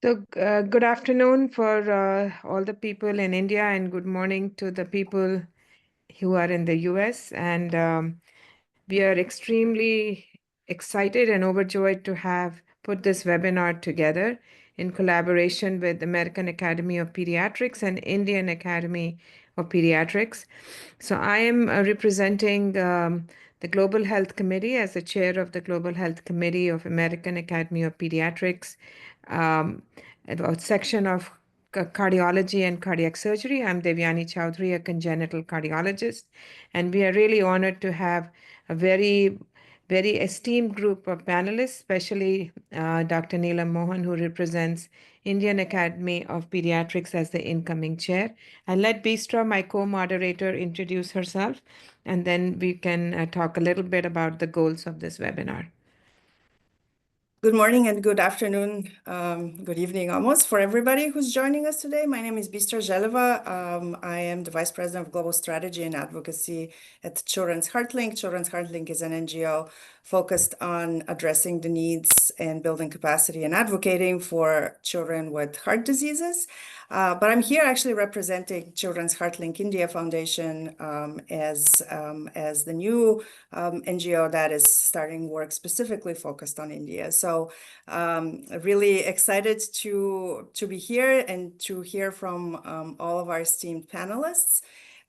Good afternoon for all the people in India, and good morning to the people who are in the US. And we are extremely excited and overjoyed to have put this webinar together in collaboration with American Academy of Pediatrics and Indian Academy of Pediatrics. So I am representing the Global Health Committee as the chair of the Global Health Committee of American Academy of Pediatrics, um, about section of cardiology and cardiac surgery. I'm Devyani Chowdhury, a congenital cardiologist, and we are really honored to have a very esteemed group of panelists, especially Dr. Neelam Mohan, who represents Indian Academy of Pediatrics as the incoming chair. I'll let Bistra, my co-moderator, introduce herself, and then we can talk a little bit about the goals of this webinar. Good morning and good afternoon, good evening almost for everybody who's joining us today. My name is Bistra Zeleva. I am the Vice President of Global Strategy and Advocacy at Children's HeartLink. Children's HeartLink is an NGO focused on addressing the needs and building capacity and advocating for children with heart diseases. But I'm here actually representing Children's HeartLink India Foundation as the new NGO that is starting work specifically focused on India. So really excited to be here and to hear from all of our esteemed panelists.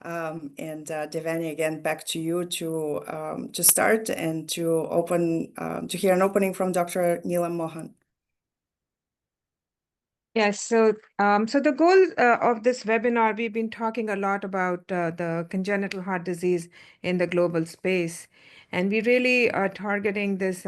And Devani, again, back to you to start and to hear an opening from Dr. Neelam Mohan. Yes, so the goal of this webinar, we've been talking a lot about the congenital heart disease in the global space, and we really are targeting this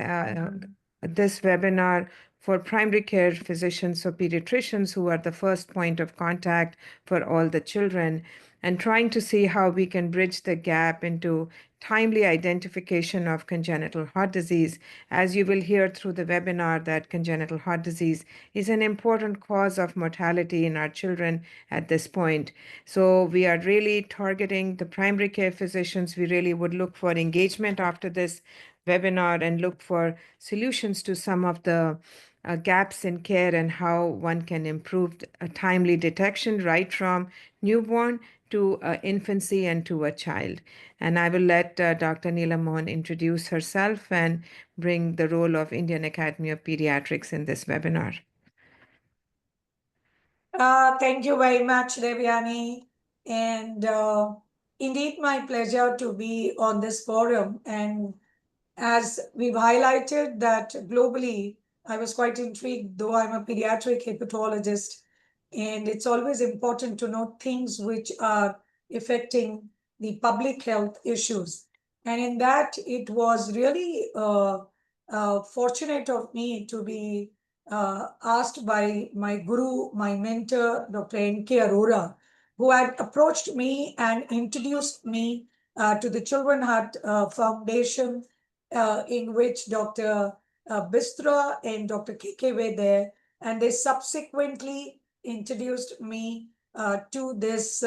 webinar for primary care physicians or pediatricians who are the first point of contact for all the children, and trying to see how we can bridge the gap into timely identification of congenital heart disease. As you will hear through the webinar, that congenital heart disease is an important cause of mortality in our children at this point. So we are really targeting the primary care physicians. We really would look for engagement after this webinar and look for solutions to some of the gaps in care and how one can improve a timely detection right from newborn to infancy and to a child. And I will let Dr. Neelam Mohan introduce herself and bring the role of Indian Academy of Pediatrics in this webinar. Thank you very much, Devyani. And indeed, my pleasure to be on this forum. And as we've highlighted that globally, I was quite intrigued, though I'm a pediatric hepatologist, and it's always important to know things which are affecting the public health issues. And in that, it was really fortunate of me to be asked by my guru, my mentor, Dr. N.K. Arora, who had approached me and introduced me to the Children Heart Foundation, in which Dr. Bistra and Dr. KK were there, and they subsequently introduced me to this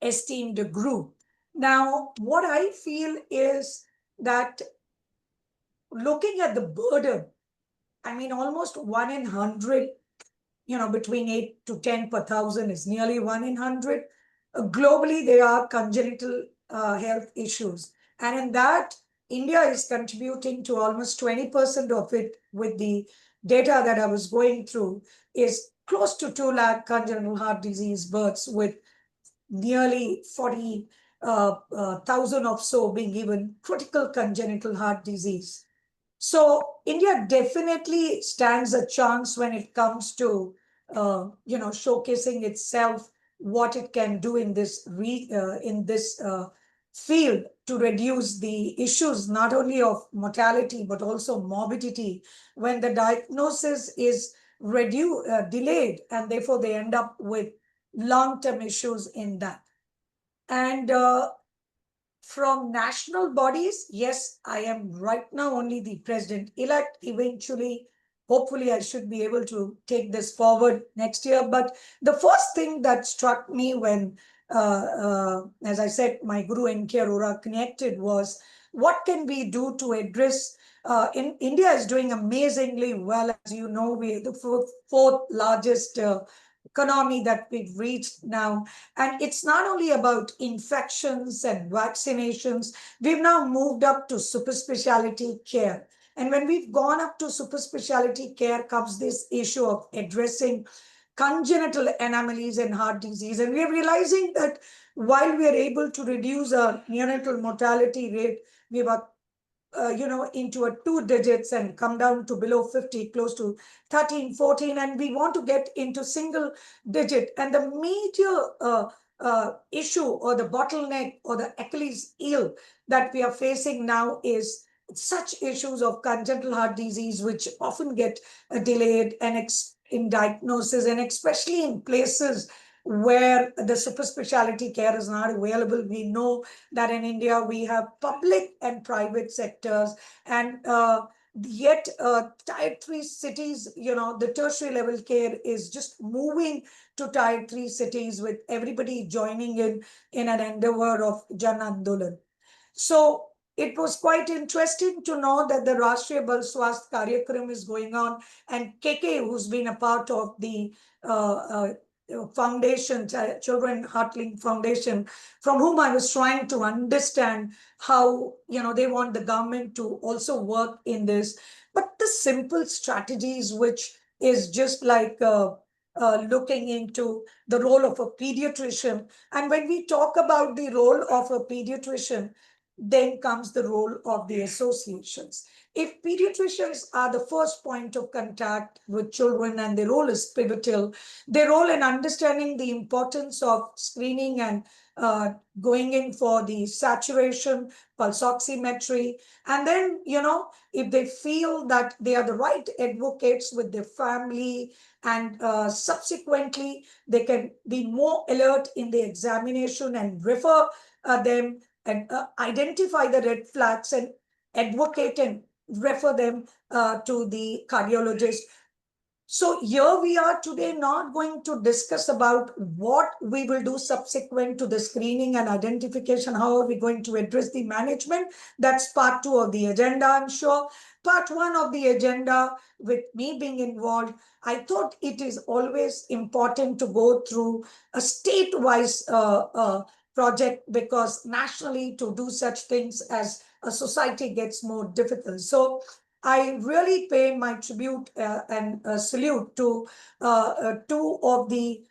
esteemed group. Now, what I feel is that looking at the burden, I mean, almost 1 in 100, between 8 to 10 per thousand is nearly 1 in 100. Globally, there are congenital health issues. And in that, India is contributing to almost 20% of it. With the data that I was going through, is close to 2 lakh congenital heart disease births, with nearly 40,000 or so being given critical congenital heart disease. So India definitely stands a chance when it comes to showcasing itself, what it can do in this field to reduce the issues not only of mortality but also morbidity when the diagnosis is delayed, and therefore they end up with long-term issues in that. And from national bodies, yes, I am right now only the president-elect. Eventually, hopefully, I should be able to take this forward next year. But the first thing that struck me when, as I said, my guru N.K. Arora connected was, what can we do to address in India is doing amazingly well. As you know, we're the fourth largest economy that we've reached now. And it's not only about infections and vaccinations, we've now moved up to super specialty care. And when we've gone up to super specialty care comes this issue of addressing congenital anomalies in heart disease. And we are realizing that while we are able to reduce our neonatal mortality rate, we have into a two digits and come down to below 50, close to 13, 14, and we want to get into single digit. And the major issue or the bottleneck or the Achilles heel that we are facing now is such issues of congenital heart disease, which often get delayed and in diagnosis, and especially in places where the super specialty care is not available. We know that in India we have public and private sectors, and yet tier 3 cities, the tertiary level care is just moving to tier 3 cities, with everybody joining in an endeavor of Jan Andolan. So it was quite interesting to know that the Rashtriya Bal Swasth Karyakram is going on, and KK, who's been a part of the foundation, Children Heartling Foundation, from whom I was trying to understand how they want the government to also work in this. But the simple strategies, which is just like looking into the role of a pediatrician. And when we talk about the role of a pediatrician, then comes the role of the associations. If pediatricians are the first point of contact with children and their role is pivotal, their role in understanding the importance of screening and going in for the saturation, pulse oximetry, and then, if they feel that they are the right advocates with their family, and subsequently they can be more alert in the examination and refer them and identify the red flags and advocate and refer them to the cardiologist. So here we are today not going to discuss about what we will do subsequent to the screening and identification. How are we going to address the management? That's part 2 of the agenda, I'm sure. Part 1 of the agenda, with me being involved, I thought it is always important to go through a state-wise project, because nationally to do such things as a society gets more difficult. So I really pay my tribute and salute to 2 of the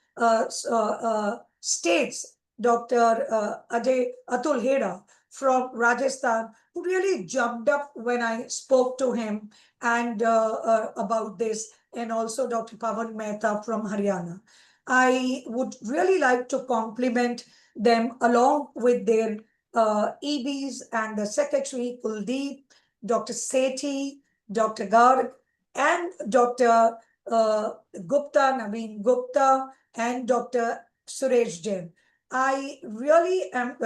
states, Dr. Ajay Atul Heda from Rajasthan, who really jumped up when I spoke to him and about this, and also Dr. Pawan Mehta from Haryana. I would really like to compliment them along with their EBs and the secretary Kuldeep, Dr. Sethi, Dr. Garg, and Dr. Gupta, Naveen Gupta, and Dr. Suresh Jain. I really am,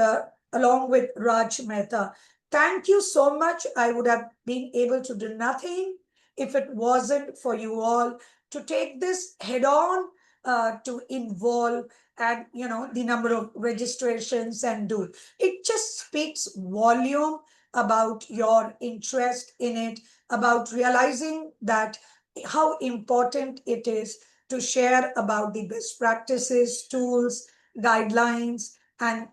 along with Raj Mehta. Thank you so much. I would have been able to do nothing if it wasn't for you all to take this head on, to involve, and the number of registrations and do. It just speaks volume about your interest in it, about realizing that how important it is to share about the best practices, tools, guidelines, and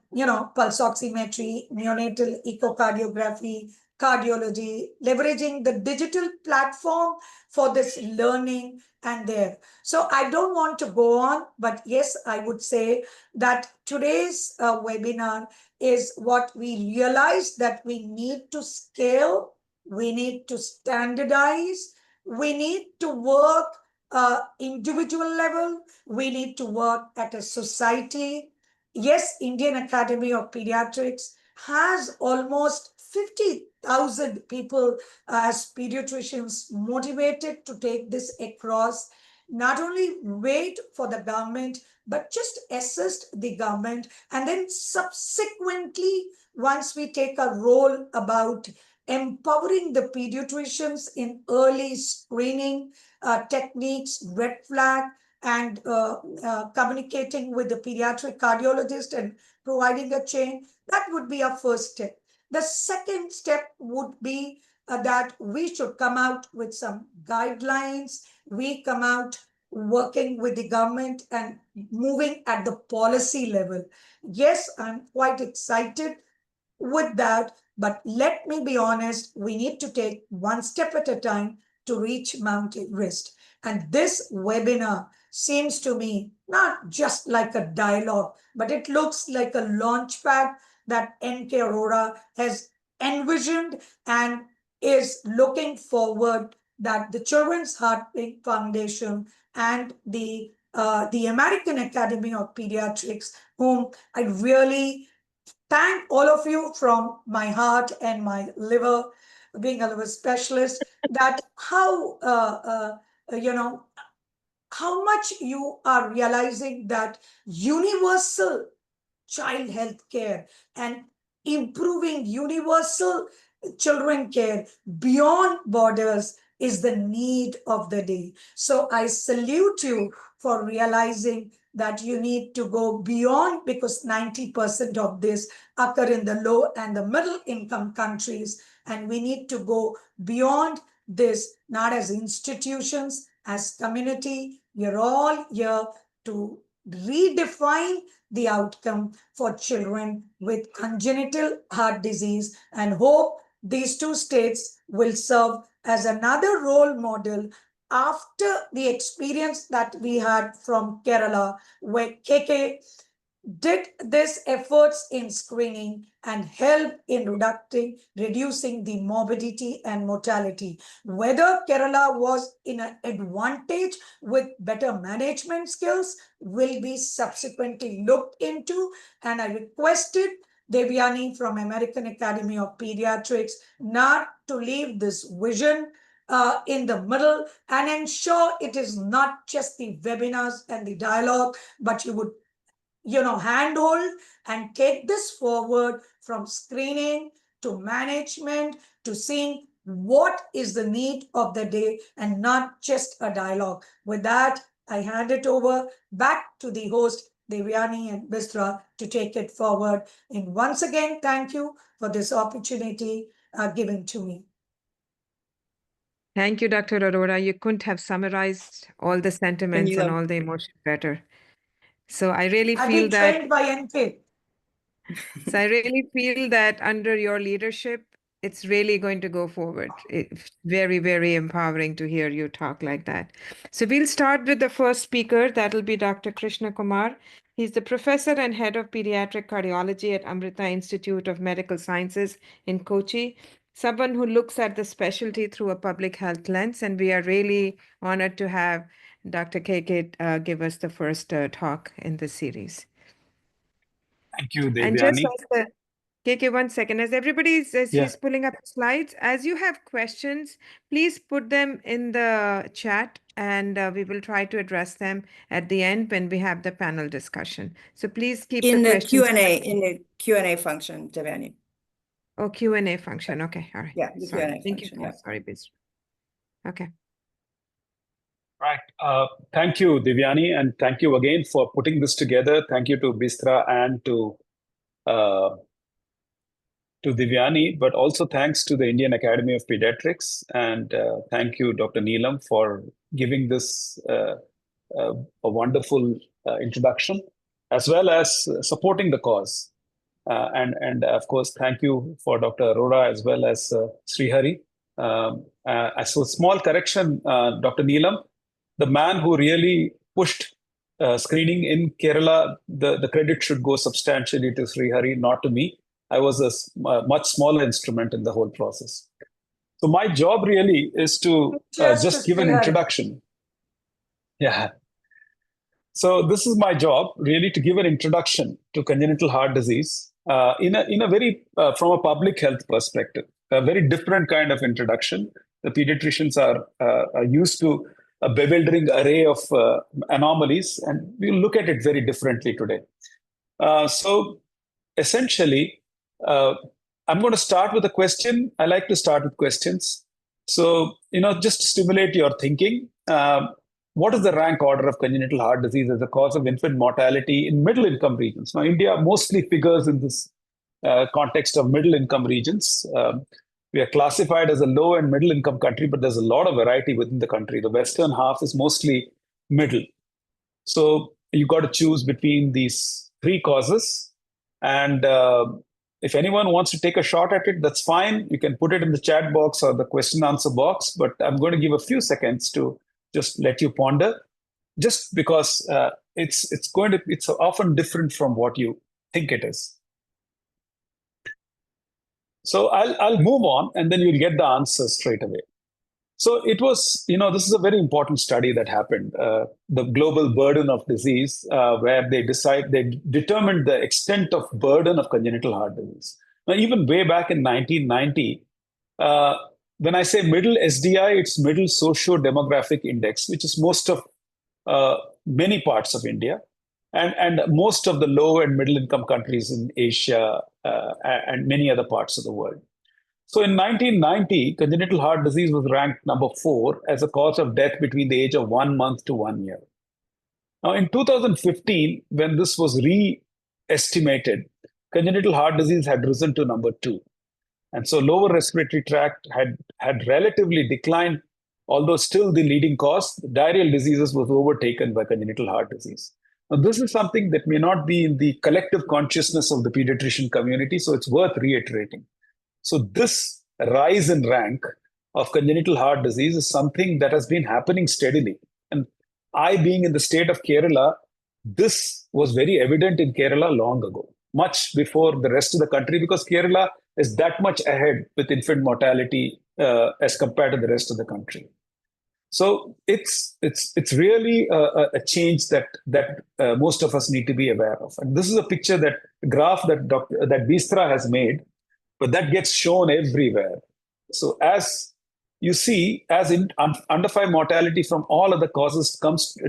pulse oximetry, neonatal echocardiography, cardiology, leveraging the digital platform for this learning and there. So I don't want to go on, but yes, I would say that today's webinar is what we realize, that we need to scale, we need to standardize, we need to work individual level, we need to work at a society. Yes, Indian Academy of Pediatrics has almost 50,000 people as pediatricians motivated to take this across. Not only wait for the government, but just assist the government. And then subsequently, once we take a role about empowering the pediatricians in early screening techniques, red flag, and communicating with the pediatric cardiologist and providing a chain, that would be our first step. The second step would be that we should come out with some guidelines. We come out working with the government and moving at the policy level. Yes, I'm quite excited with that, but let me be honest, we need to take one step at a time to reach Mount Everest. And this webinar seems to me not just like a dialogue, but it looks like a launch pad that NK Arora has envisioned and is looking forward that the Children's Heartbeat Foundation and the American Academy of Pediatrics, whom I really thank all of you from my heart and my liver, being a liver specialist, that you know, how much you are realizing that universal child health care and improving universal children care beyond borders is the need of the day. So I salute you for realizing that you need to go beyond, because 90% of this occur in the low and the middle income countries, and we need to go beyond this, not as institutions, as community. You're all here to redefine the outcome for children with congenital heart disease, and hope these two states will serve as another role model after the experience that we had from Kerala, where KK did this efforts in screening and help in reducing the morbidity and mortality. Whether Kerala was in an advantage with better management skills will be subsequently looked into, and I requested Devyani from American Academy of Pediatrics not to leave this vision in the middle, and ensure it is not just the webinars and the dialogue, but you would handhold and take this forward from screening to management to seeing what is the need of the day and not just a dialogue. With that, I hand it over back to the host, Devyani and Bistra, to take it forward. And once again, thank you for this opportunity given to me. Thank you, Dr. Arora. You couldn't have summarized all the sentiments and all the emotion better. So I really I've feel been that trained by NK. So I really feel that under your leadership, it's really going to go forward. It's very, very empowering to hear you talk like that. So we'll start with the first speaker. That'll be Dr. Krishna Kumar. He's the professor and head of pediatric cardiology at Amrita Institute of Medical Sciences in Kochi, someone who looks at the specialty through a public health lens. And we are really honored to have Dr. KK give us the first talk in this series. Thank you, And just Devyani. as the KK, one second. As he's pulling up the slides, as you have questions, please put them in the chat, and we will try to address them at the end when we have the panel discussion. So please keep In the the questions. Q&A function, Devyani. Oh, Q&A function. Okay, all right. Yeah, the Sorry. Q&A Thank you. function, yeah. Sorry, Bisra. Okay. Right. Thank you, Devyani, and thank you again for putting this together. Thank you to Bistra and to Devyani, but also thanks to the Indian Academy of Pediatrics, and thank you, Dr. Neelam, for giving this a wonderful introduction, as well as supporting the cause. And of course, thank you for Dr. Arora as well as Srihari. As a small correction, Dr. Neelam, the man who really pushed screening in Kerala, the credit should go substantially to Srihari, not to me. I was a much smaller instrument in the whole process. So my job really is to just give an introduction. Yeah. So this is my job, really, to give an introduction to congenital heart disease in a very, from a public health perspective, a very different kind of introduction. The pediatricians are used to a bewildering array of anomalies, and we'll look at it very differently today. So essentially, I'm going to start with a question. I like to start with questions. So, just to stimulate your thinking, what is the rank order of congenital heart disease as a cause of infant mortality in middle income regions? Now, India mostly figures in this context of middle income regions. We are classified as a low and middle income country, but there's a lot of variety within the country. The western half is mostly middle. So you got to choose between these three causes. And if anyone wants to take a shot at it, that's fine. You can put it in the chat box or the question answer box, but I'm going to give a few seconds to just let you ponder, just because it's often different from what you think it is. So I'll move on, and then you'll get the answer straight away. So it was, this is a very important study that happened, the global burden of disease, where they determined the extent of burden of congenital heart disease. Now, even way back in 1990, when I say middle SDI, it's middle socio-demographic index, which is most of many parts of India, and most of the low and middle income countries in Asia and many other parts of the world. So in 1990, congenital heart disease was ranked number 4 as a cause of death between the age of 1 month to 1 year. Now in 2015, when this was re-estimated, congenital heart disease had risen to number 2. And so lower respiratory tract had relatively declined, although still the leading cause. Diarrheal diseases was overtaken by congenital heart disease. Now, this is something that may not be in the collective consciousness of the pediatrician community, so it's worth reiterating. So this rise in rank of congenital heart disease is something that has been happening steadily. And I, being in the state of Kerala, this was very evident in Kerala long ago, much before the rest of the country, because Kerala is that much ahead with infant mortality as compared to the rest of the country. So it's really a change that most of us need to be aware of. And this is a picture, that graph that Bistra has made, but that gets shown everywhere. So as you see, under 5 mortality from all other causes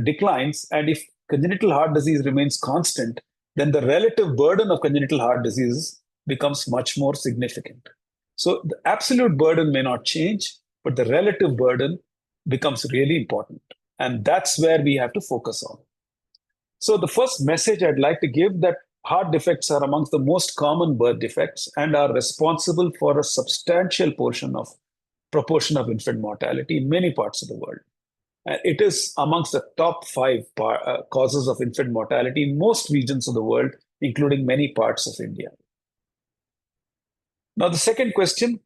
declines, and if congenital heart disease remains constant, then the relative burden of congenital heart disease becomes much more significant. So the absolute burden may not change, but the relative burden becomes really important. And that's where we have to focus on. So the first message I'd like to give, that heart defects are amongst the most common birth defects and are responsible for a substantial proportion of infant mortality in many parts of the world. It is amongst the top 5 causes of infant mortality in most regions of the world, including many parts of India. Now, the second question,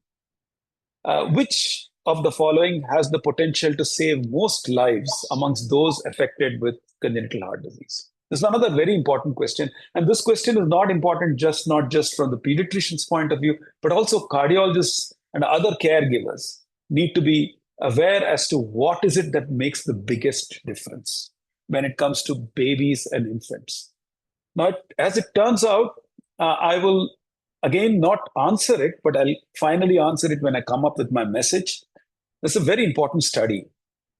which of the following has the potential to save most lives amongst those affected with congenital heart disease? This is another very important question. And this question is not important not just from the pediatrician's point of view, but also cardiologists and other caregivers need to be aware as to what is it that makes the biggest difference when it comes to babies and infants. Now, as it turns out, I will again not answer it, but I'll finally answer it when I come up with my message. This is a very important study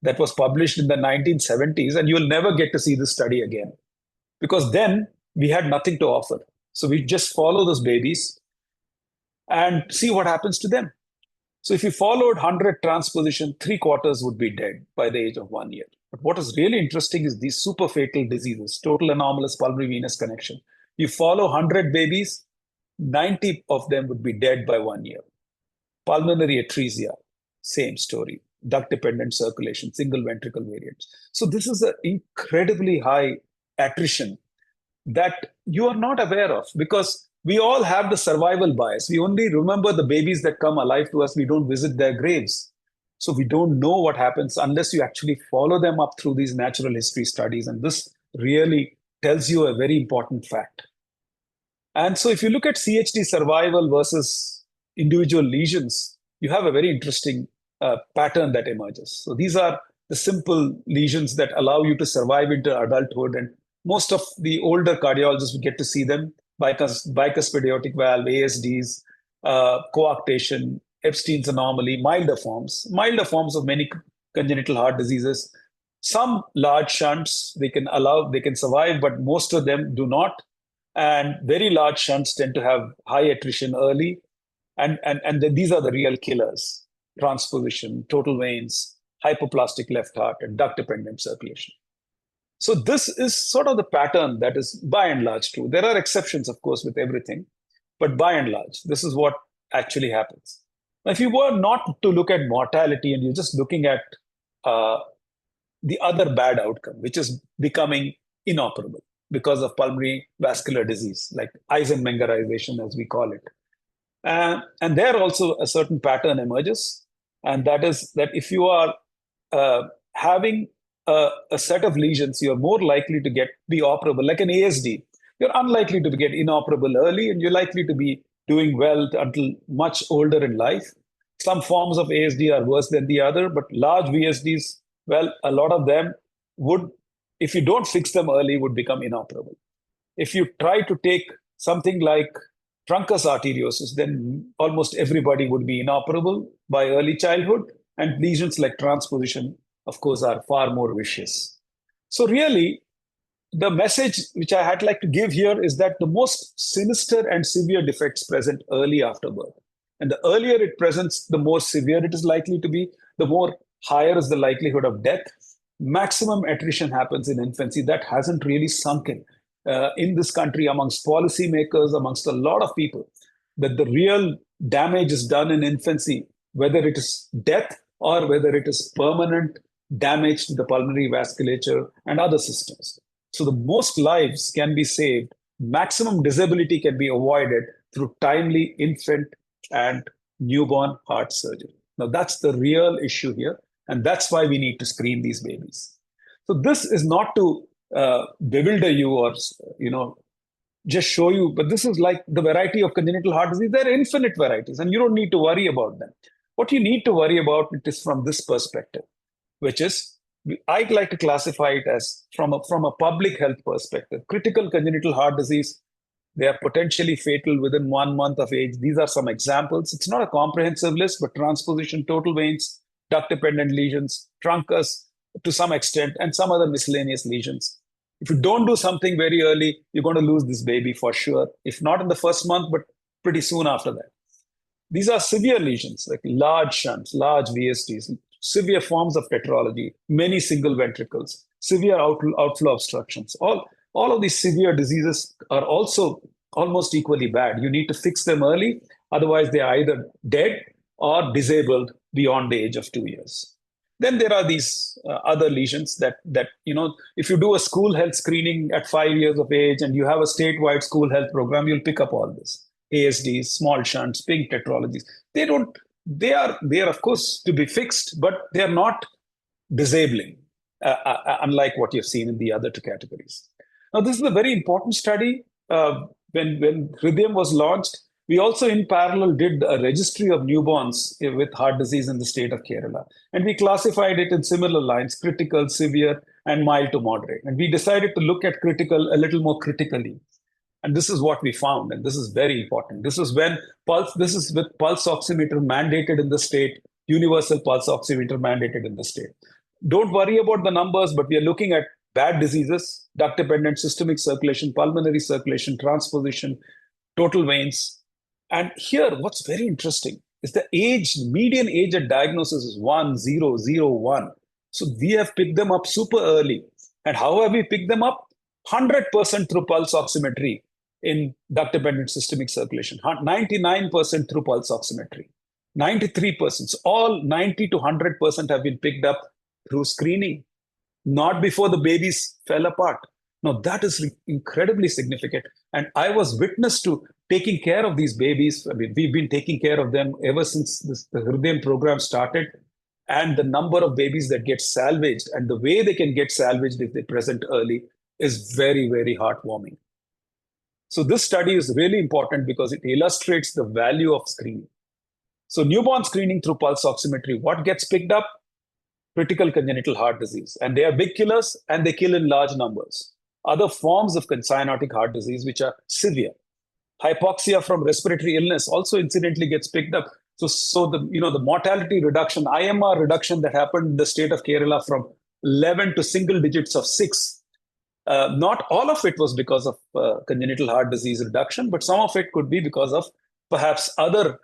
that was published in the 1970s, and you'll never get to see this study again, because then we had nothing to offer. So we just follow those babies and see what happens to them. So if you followed 100 transposition, 3/4 would be dead by the age of 1 year. But what is really interesting is these super fatal diseases, total anomalous pulmonary venous connection. You follow 100 babies, 90 of them would be dead by 1 year. Pulmonary atresia, same story. Duct-dependent circulation, single ventricle variants. So this is an incredibly high attrition that you are not aware of, because we all have the survival bias. We only remember the babies that come alive to us. We don't visit their graves. So we don't know what happens unless you actually follow them up through these natural history studies. And this really tells you a very important fact. And so if you look at CHD survival versus individual lesions, you have a very interesting pattern that emerges. So these are the simple lesions that allow you to survive into adulthood. And most of the older cardiologists will get to see them: bicuspid aortic valve, ASDs, coarctation, Epstein's anomaly, milder forms of many congenital heart diseases. Some large shunts they can survive, but most of them do not. And very large shunts tend to have high attrition early. And then these are the real killers: transposition, total veins, hypoplastic left heart, and duct-dependent circulation. So this is sort of the pattern that is by and large true. There are exceptions, of course, with everything, but by and large, this is what actually happens. If you were not to look at mortality and you're just looking at uh, the other bad outcome, which is becoming inoperable because of pulmonary vascular disease, like Eisenmengerization, as we call it. And there also a certain pattern emerges, and that is that if you are having a set of lesions, you're more likely to be operable, like an ASD. You're unlikely to get inoperable early, and you're likely to be doing well until much older in life. Some forms of ASD are worse than the other, but large VSDs, well, a lot of them would, if you don't fix them early, would become inoperable. If you try to take something like truncus arteriosus, then almost everybody would be inoperable by early childhood, and lesions like transposition, of course, are far more vicious. So really, the message which I had like to give here is that the most sinister and severe defects present early after birth. And the earlier it presents, the more severe it is likely to be, the more higher is the likelihood of death. Maximum attrition happens in infancy. That hasn't really sunk in this country amongst policymakers, amongst a lot of people, that the real damage is done in infancy, whether it is death or whether it is permanent damage to the pulmonary vasculature and other systems. So the most lives can be saved, maximum disability can be avoided through timely infant and newborn heart surgery. Now that's the real issue here, and that's why we need to screen these babies. So this is not to bewilder you or just show you, but this is like the variety of congenital heart disease. There are infinite varieties, and you don't need to worry about them. What you need to worry about it is from this perspective, which is I'd like to classify it as from a public health perspective. Critical congenital heart disease, they are potentially fatal within 1 month of age. These are some examples. It's not a comprehensive list, but transposition, total veins, duct-dependent lesions, truncus to some extent, and some other miscellaneous lesions. If you don't do something very early, you're going to lose this baby for sure. If not in the first month, but pretty soon after that. These are severe lesions, like large shunts, large VSDs, severe forms of tetralogy, many single ventricles, severe outflow obstructions. All of these severe diseases are also almost equally bad. You need to fix them early, otherwise they are either dead or disabled beyond the age of 2 years. Then there are these other lesions that if you do a school health screening at 5 years of age and you have a statewide school health program, you'll pick up all this. ASDs, small shunts, pink tetralogies. They are of course to be fixed, but they are not disabling, unlike what you've seen in the other two categories. Now, this is a very important study. When Hridayam was launched, we also in parallel did a registry of newborns with heart disease in the state of Kerala. And we classified it in similar lines, critical, severe, and mild to moderate. And we decided to look at critical a little more critically. And this is what we found, and this is very important. This is with pulse oximeter mandated in the state, universal pulse oximeter mandated in the state. Don't worry about the numbers, but we are looking at bad diseases, duct-dependent systemic circulation, pulmonary circulation, transposition, total veins. And here, what's very interesting is the median age at diagnosis is 1001. So we have picked them up super early. And how have we picked them up? 100% through pulse oximetry in duct-dependent systemic circulation, 99% through pulse oximetry, 93%. So all 90 to 100% have been picked up through screening, not before the babies fell apart. Now, that is incredibly significant. And I was witness to taking care of these babies. I mean, we've been taking care of them ever since the Hridayam program started. And the number of babies that get salvaged and the way they can get salvaged if they present early is very, very heartwarming. So this study is really important because it illustrates the value of screening. So newborn screening through pulse oximetry, what gets picked up? Critical congenital heart disease. And they are big killers and they kill in large numbers. Other forms of cyanotic heart disease, which are severe. Hypoxia from respiratory illness also incidentally gets picked up. So the mortality reduction, IMR reduction that happened in the state of Kerala from 11 to single digits of 6. Not all of it was because of congenital heart disease reduction, but some of it could be because of perhaps other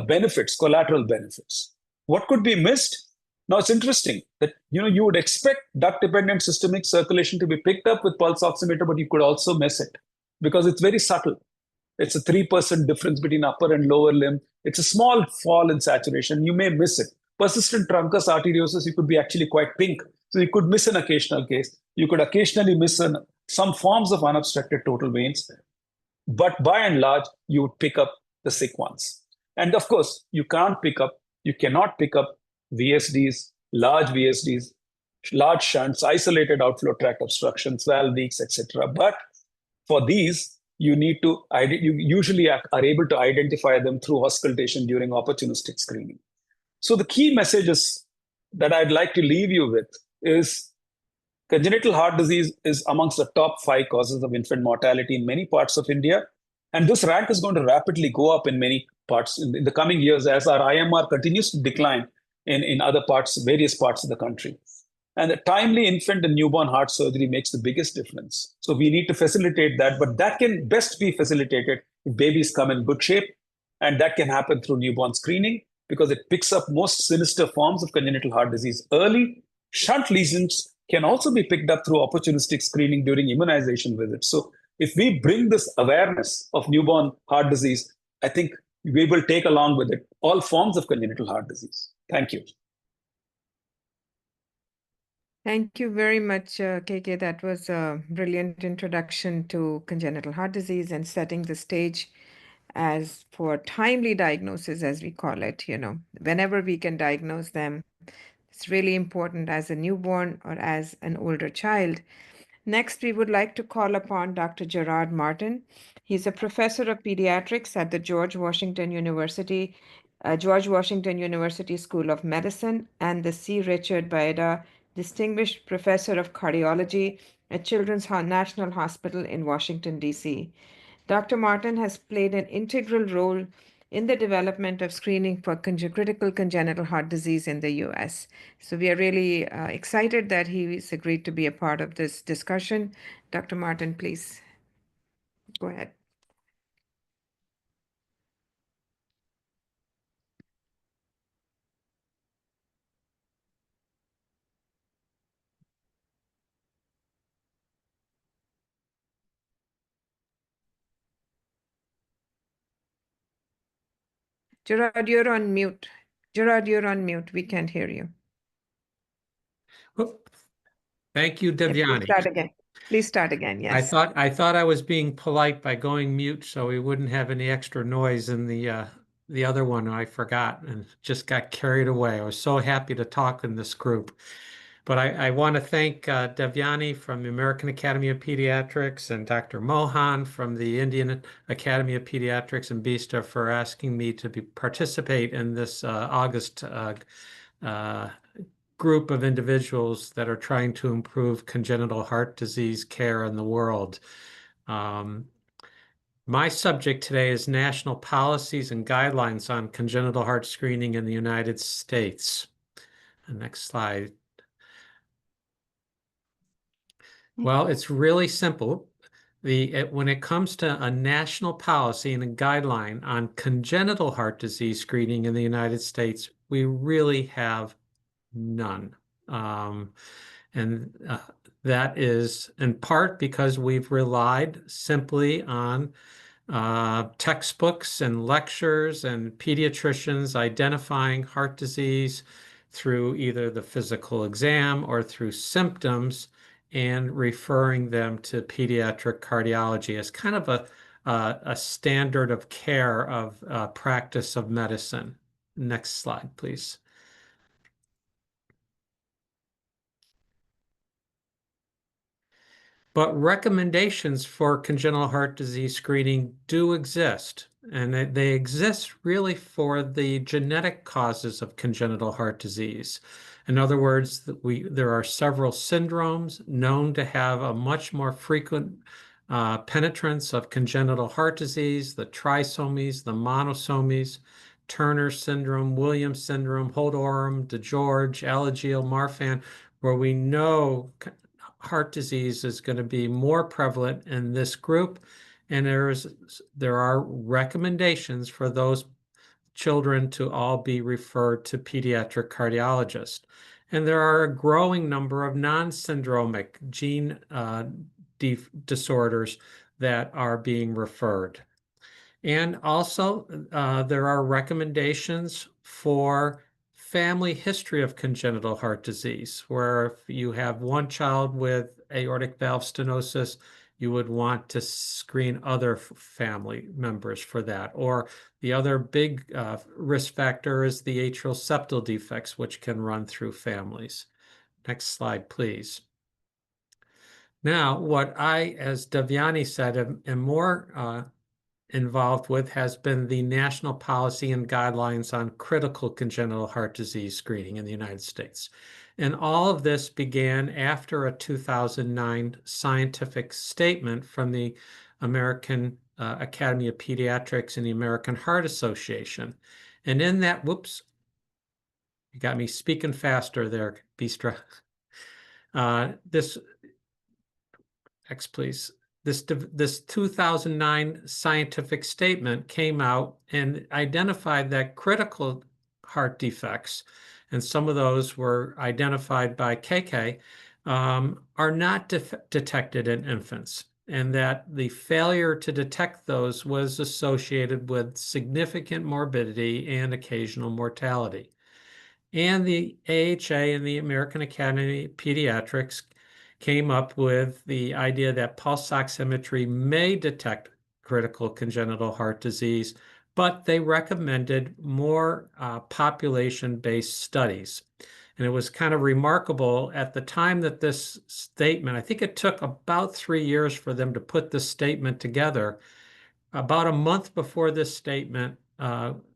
benefits, collateral benefits. What could be missed? Now, it's interesting that you would expect duct-dependent systemic circulation to be picked up with pulse oximeter, but you could also miss it because it's very subtle. It's a 3% difference between upper and lower limb. It's a small fall in saturation. You may miss it. Persistent truncus arteriosus, you could be actually quite pink. So you could miss an occasional case. You could occasionally miss some forms of unobstructed total veins. But by and large, you would pick up the sick ones. And of course, you cannot pick up VSDs, large shunts, isolated outflow tract obstructions, valve leaks, etc. But for these, you usually are able to identify them through auscultation during opportunistic screening. So the key messages that I'd like to leave you with is congenital heart disease is amongst the top 5 causes of infant mortality in many parts of India. And this rank is going to rapidly go up in many parts in the coming years as our IMR continues to decline in various parts of the country. And the timely infant and newborn heart surgery makes the biggest difference. So we need to facilitate that, but that can best be facilitated if babies come in good shape. And that can happen through newborn screening because it picks up most sinister forms of congenital heart disease early. Shunt lesions can also be picked up through opportunistic screening during immunization visits. So if we bring this awareness of newborn heart disease, I think we will take along with it all forms of congenital heart disease. Thank you. Thank you very much, KK. That was a brilliant introduction to congenital heart disease and setting the stage as for timely diagnosis, as we call it. Whenever we can diagnose them, it's really important as a newborn or as an older child. Next, we would like to call upon Dr. Gerard Martin. He's a professor of pediatrics at the George Washington University School of Medicine and the C. Richard Baeda Distinguished Professor of Cardiology at Children's National Hospital in Washington, D.C. Dr. Martin has played an integral role in the development of screening for critical congenital heart disease in the US. So we are really excited that he's agreed to be a part of this discussion. Dr. Martin, please go ahead. Gerard, you're on mute. Gerard, you're on mute. We can't hear you. Oh, thank you, Yeah, Devyani. please start again. Please start again. Yes. I thought I was being polite by going mute so we wouldn't have any extra noise in the other one. I forgot and just got carried away. I was so happy to talk in this group. But I want to thank Devyani from the American Academy of Pediatrics and Dr. Mohan from the Indian Academy of Pediatrics and BISTA for asking me to participate in this August group of individuals that are trying to improve congenital heart disease care in the world. My subject today is national policies and guidelines on congenital heart screening in the United States. The next slide. Well, it's really simple. When it comes to a national policy and a guideline on congenital heart disease screening in the United States, we really have none. And that is in part because we've relied simply on textbooks and lectures and pediatricians identifying heart disease through either the physical exam or through symptoms and referring them to pediatric cardiology as kind of a standard of care of practice of medicine. Next slide, please. But recommendations for congenital heart disease screening do exist, and they exist really for the genetic causes of congenital heart disease. In other words, there are several syndromes known to have a much more frequent penetrance of congenital heart disease, the trisomies, the monosomies, Turner syndrome, Williams syndrome, Holt-Oram, DeGeorge, Alagille, Marfan, where we know heart disease is going to be more prevalent in this group, and there are recommendations for those children to all be referred to pediatric cardiologists. And there are a growing number of non-syndromic gene disorders that are being referred. And also, there are recommendations for family history of congenital heart disease, where if you have one child with aortic valve stenosis, you would want to screen other family members for that. Or the other big risk factor is the atrial septal defects, which can run through families. Next slide, please. Now, what I, as Devyani said, am more involved with has been the national policy and guidelines on critical congenital heart disease screening in the United States. And all of this began after a 2009 scientific statement from the American Academy of Pediatrics and the American Heart Association. And in that, whoops, you got me speaking faster there, Bistra. Next, please. This 2009 scientific statement came out and identified that critical heart defects, and some of those were identified by KK, are not detected in infants, and that the failure to detect those was associated with significant morbidity and occasional mortality. And the AHA and the American Academy of Pediatrics came up with the idea that pulse oximetry may detect critical congenital heart disease, but they recommended more population-based studies. And it was kind of remarkable at the time that this statement, I think it took about 3 years for them to put this statement together. About a month before this statement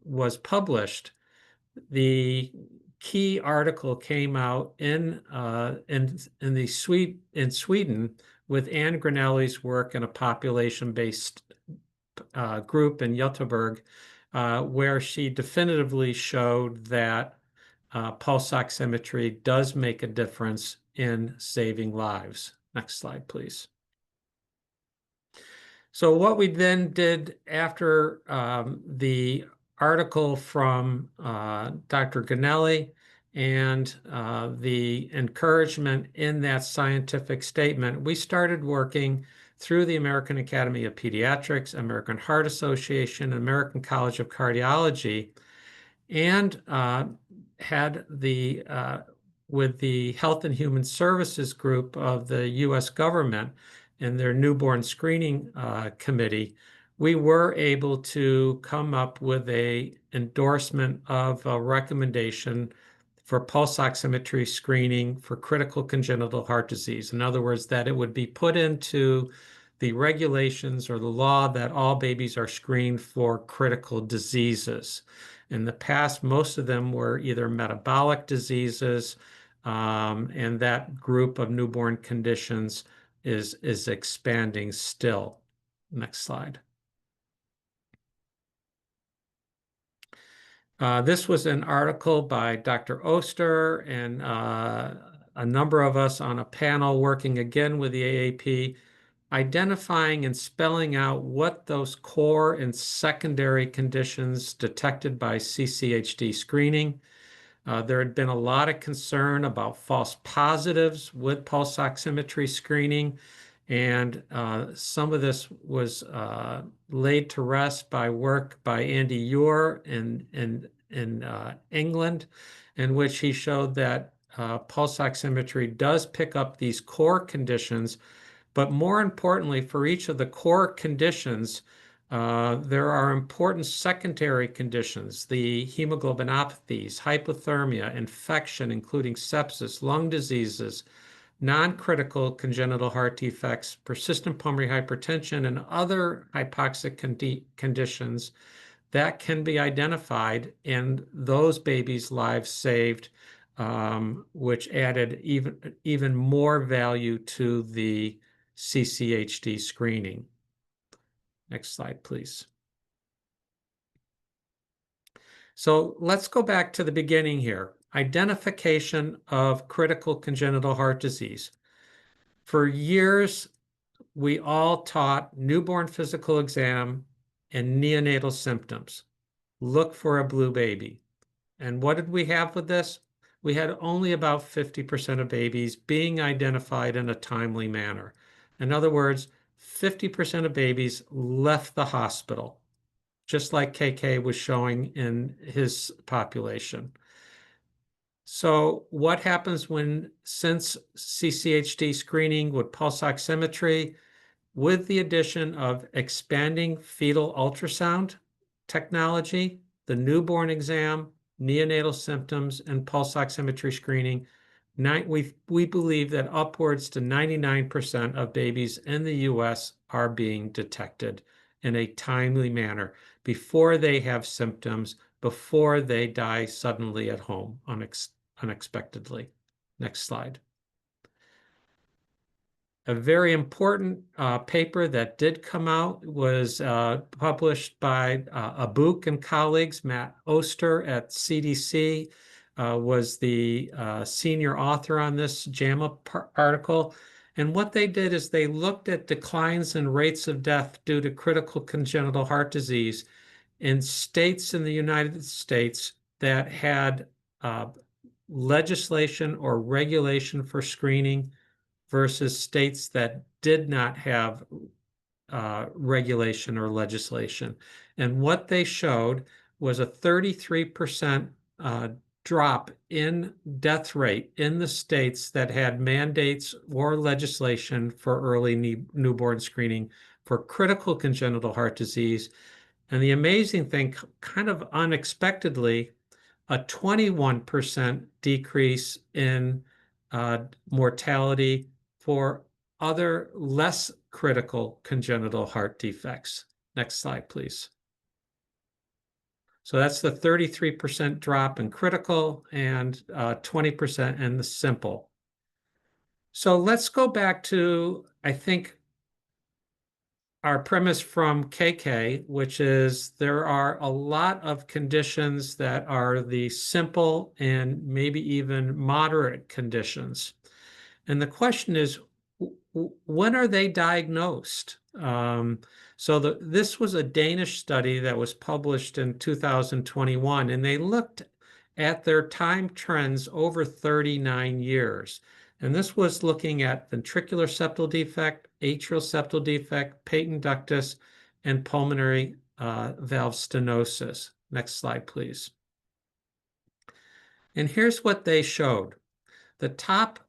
was published, the key article came out in Sweden with Anne Granelli's work in a population-based group in Göteborg, where she definitively showed that pulse oximetry does make a difference in saving lives. Next slide, please. So what we then did after the article from Dr. Granelli and the encouragement in that scientific statement, we started working through the American Academy of Pediatrics, American Heart Association, American College of Cardiology, and had with the Health and Human Services group of the U.S. government in their newborn screening committee, we were able to come up with an endorsement of a recommendation for pulse oximetry screening for critical congenital heart disease. In other words, that it would be put into the regulations or the law that all babies are screened for critical diseases. In the past, most of them were either metabolic diseases, and that group of newborn conditions is expanding still. Next slide. This was an article by Dr. Oster and a number of us on a panel working again with the AAP, identifying and spelling out what those core and secondary conditions detected by CCHD screening. There had been a lot of concern about false positives with pulse oximetry screening, and some of this was laid to rest by work by Andy Ure in England, in which he showed that pulse oximetry does pick up these core conditions, but more importantly, for each of the core conditions, there are important secondary conditions, the hemoglobinopathies, hypothermia, infection, including sepsis, lung diseases, non-critical congenital heart defects, persistent pulmonary hypertension, and other hypoxic conditions that can be identified, and those babies' lives saved, which added even more value to the CCHD screening. Next slide, please. So let's go back to the beginning here. Identification of critical congenital heart disease. For years, we all taught newborn physical exam and neonatal symptoms. Look for a blue baby. And what did we have with this? We had only about 50% of babies being identified in a timely manner. In other words, 50% of babies left the hospital just like KK was showing in his population. So what happens since CCHD screening with pulse oximetry, with the addition of expanding fetal ultrasound technology, the newborn exam, neonatal symptoms, and pulse oximetry screening, we believe that upwards to 99% of babies in the US are being detected in a timely manner before they have symptoms, before they die suddenly at home unexpectedly. Next slide. A very important paper that did come out was published by Abuk and colleagues. Matt Oster at CDC was the senior author on this JAMA article. And what they did is they looked at declines in rates of death due to critical congenital heart disease in states in the United States that had legislation or regulation for screening versus states that did not have regulation or legislation. And what they showed was a 33% drop in death rate in the states that had mandates or legislation for early newborn screening for critical congenital heart disease. And the amazing thing, kind of unexpectedly, a 21% decrease in mortality for other less critical congenital heart defects. Next slide, please. So that's the 33% drop in critical and 20% in the simple. So let's go back to, I think, our premise from KK, which is there are a lot of conditions that are the simple and maybe even moderate conditions. And the question is, when are they diagnosed? This was a Danish study that was published in 2021, and they looked at their time trends over 39 years. And this was looking at ventricular septal defect, atrial septal defect, patent ductus, and pulmonary valve stenosis. Next slide, please. And here's what they showed. The top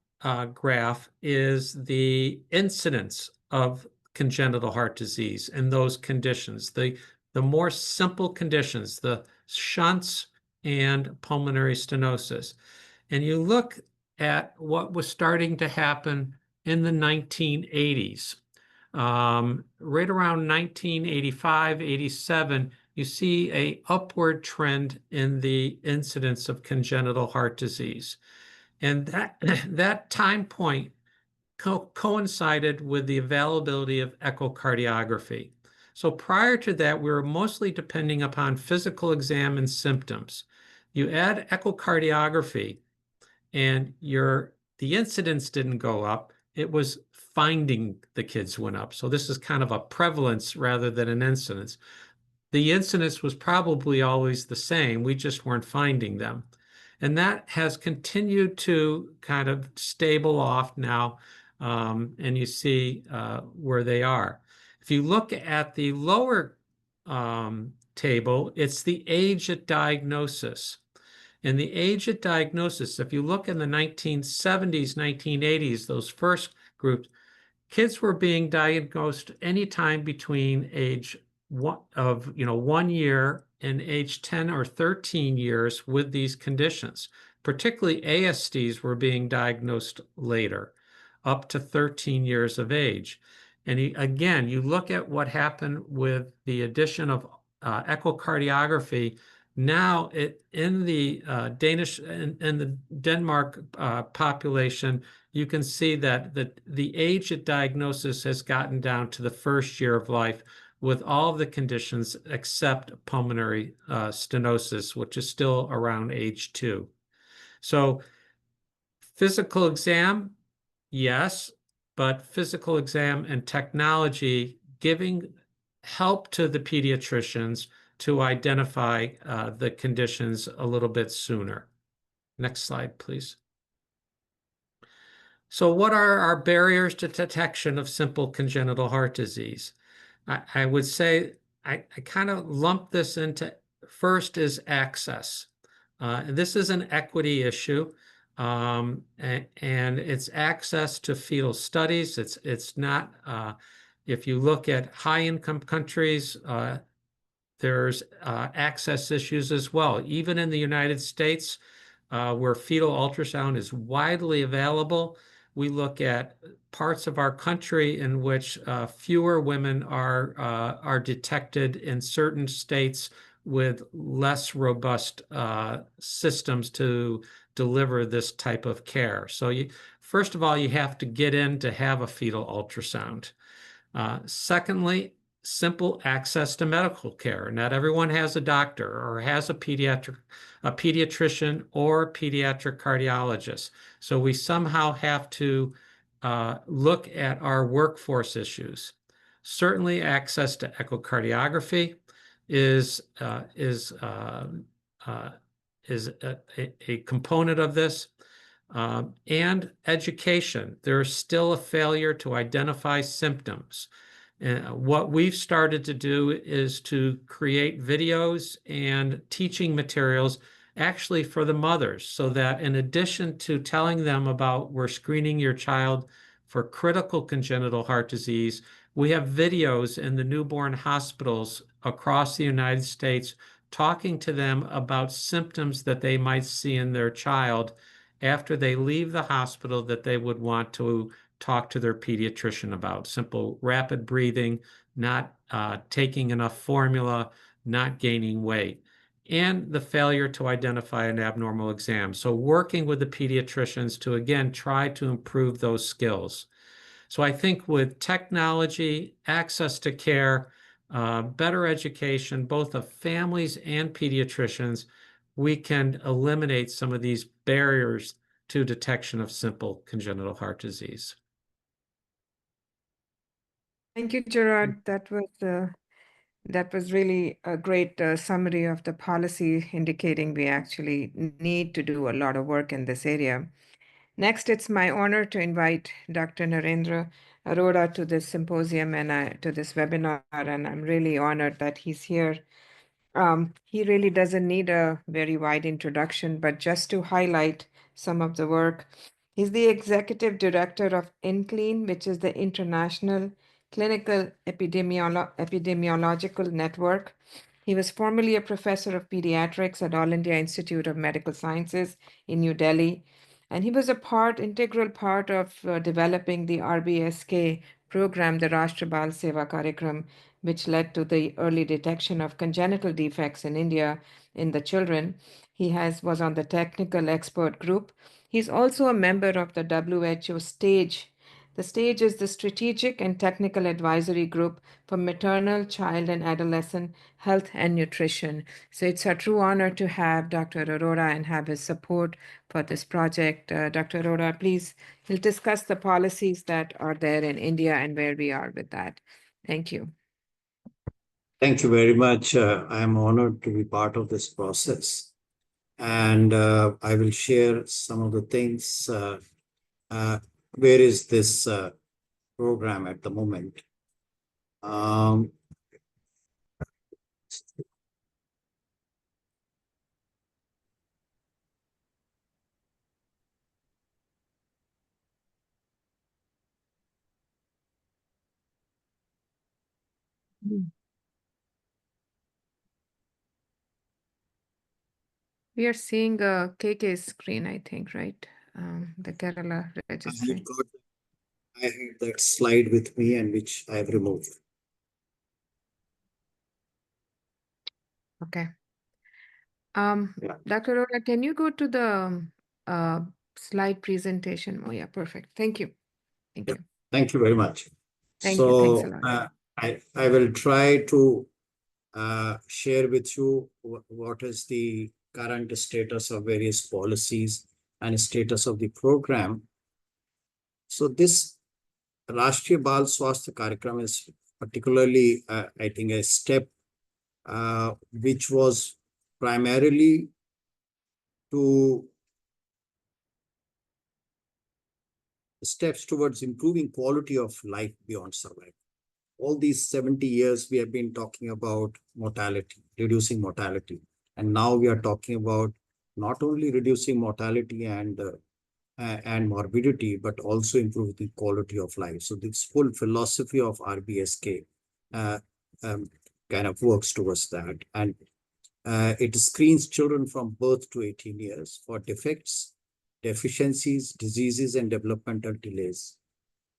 graph is the incidence of congenital heart disease and those conditions, the more simple conditions, the shunts and pulmonary stenosis. And you look at what was starting to happen in the 1980s. Right around 1985, 87, you see an upward trend in the incidence of congenital heart disease. And that time point coincided with the availability of echocardiography. So prior to that, we were mostly depending upon physical exam and symptoms. You add echocardiography, and the incidence didn't go up. It was finding the kids went up. So this is kind of a prevalence rather than an incidence. The incidence was probably always the same. We just weren't finding them. And that has continued to kind of stable off now, and you see where they are. If you look at the lower table, it's the age at diagnosis. And the age at diagnosis, if you look in the 1970s, 1980s, those first groups, kids were being diagnosed anytime between age 1 year and age 10 or 13 years with these conditions. Particularly ASDs were being diagnosed later, up to 13 years of age. And again, you look at what happened with the addition of echocardiography. Now, in the Danish and the Denmark population, you can see that the age at diagnosis has gotten down to the first year of life with all of the conditions except pulmonary stenosis, which is still around age 2. So physical exam, yes, but physical exam and technology giving help to the pediatricians to identify the conditions a little bit sooner. Next slide, please. So what are our barriers to detection of simple congenital heart disease? I would say I kind of lump this into first is access. And this is an equity issue, and it's access to fetal studies. It's not, if you look at high-income countries, there's access issues as well. Even in the United States, where fetal ultrasound is widely available, we look at parts of our country in which fewer women are detected in certain states with less robust systems to deliver this type of care. So first of all, you have to get in to have a fetal ultrasound. Secondly, simple access to medical care. Not everyone has a doctor or has a pediatrician or pediatric cardiologist. So we somehow have to look at our workforce issues. Certainly, access to echocardiography is a component of this. And education. There's still a failure to identify symptoms. What we've started to do is to create videos and teaching materials actually for the mothers, so that in addition to telling them about we're screening your child for critical congenital heart disease, we have videos in the newborn hospitals across the United States talking to them about symptoms that they might see in their child after they leave the hospital that they would want to talk to their pediatrician about. Simple rapid breathing, not taking enough formula, not gaining weight, and the failure to identify an abnormal exam. So working with the pediatricians to, again, try to improve those skills. So I think with technology, access to care, better education, both of families and pediatricians, we can eliminate some of these barriers to detection of simple congenital heart disease. Thank you, Gerard. That was really a great summary of the policy, indicating we actually need to do a lot of work in this area. Next, it's my honor to invite Dr. Narendra Arora to this symposium and to this webinar, and I'm really honored that he's here. He really doesn't need a very wide introduction, but just to highlight some of the work. He's the executive director of INCLIN, which is the International Clinical Epidemiological Network. He was formerly a professor of pediatrics at All India Institute of Medical Sciences in New Delhi. And he was integral part of developing the RBSK program, the Rashtra Bal Seva Karyakram, which led to the early detection of congenital defects in India in the children. He was on the technical expert group. He's also a member of the WHO STAGE. The STAGE is the Strategic and Technical Advisory Group for Maternal, Child, and Adolescent Health and Nutrition. So it's a true honor to have Dr. Arora and have his support for this project. Dr. Arora, please, he'll discuss the policies that are there in India and where we are with that. Thank you. Thank you very much. I am honored to be part of this process. And I will share some of the things. Where is this program at the moment? We are seeing a KK screen, I think, right? The Kerala registry. I have that slide with me and which I have removed. Okay. Yeah. Dr. Arora, can you go to the slide presentation? Oh, yeah, perfect. Thank you. Thank you. Thank you very much. Thank you. Thanks a So lot. I will try to share with you what is the current status of various policies and status of the program. So this Rashtriya Bal Swasthya Karyakram is particularly, I think, a step which was primarily to steps towards improving quality of life beyond survival. all these 70 years, we have been talking about mortality, reducing mortality. And now we are talking about not only reducing mortality and morbidity, but also improve the quality of life. So this full philosophy of RBSK uh, kind of works towards that. And it screens children from birth to 18 years for defects, deficiencies, diseases, and developmental delays.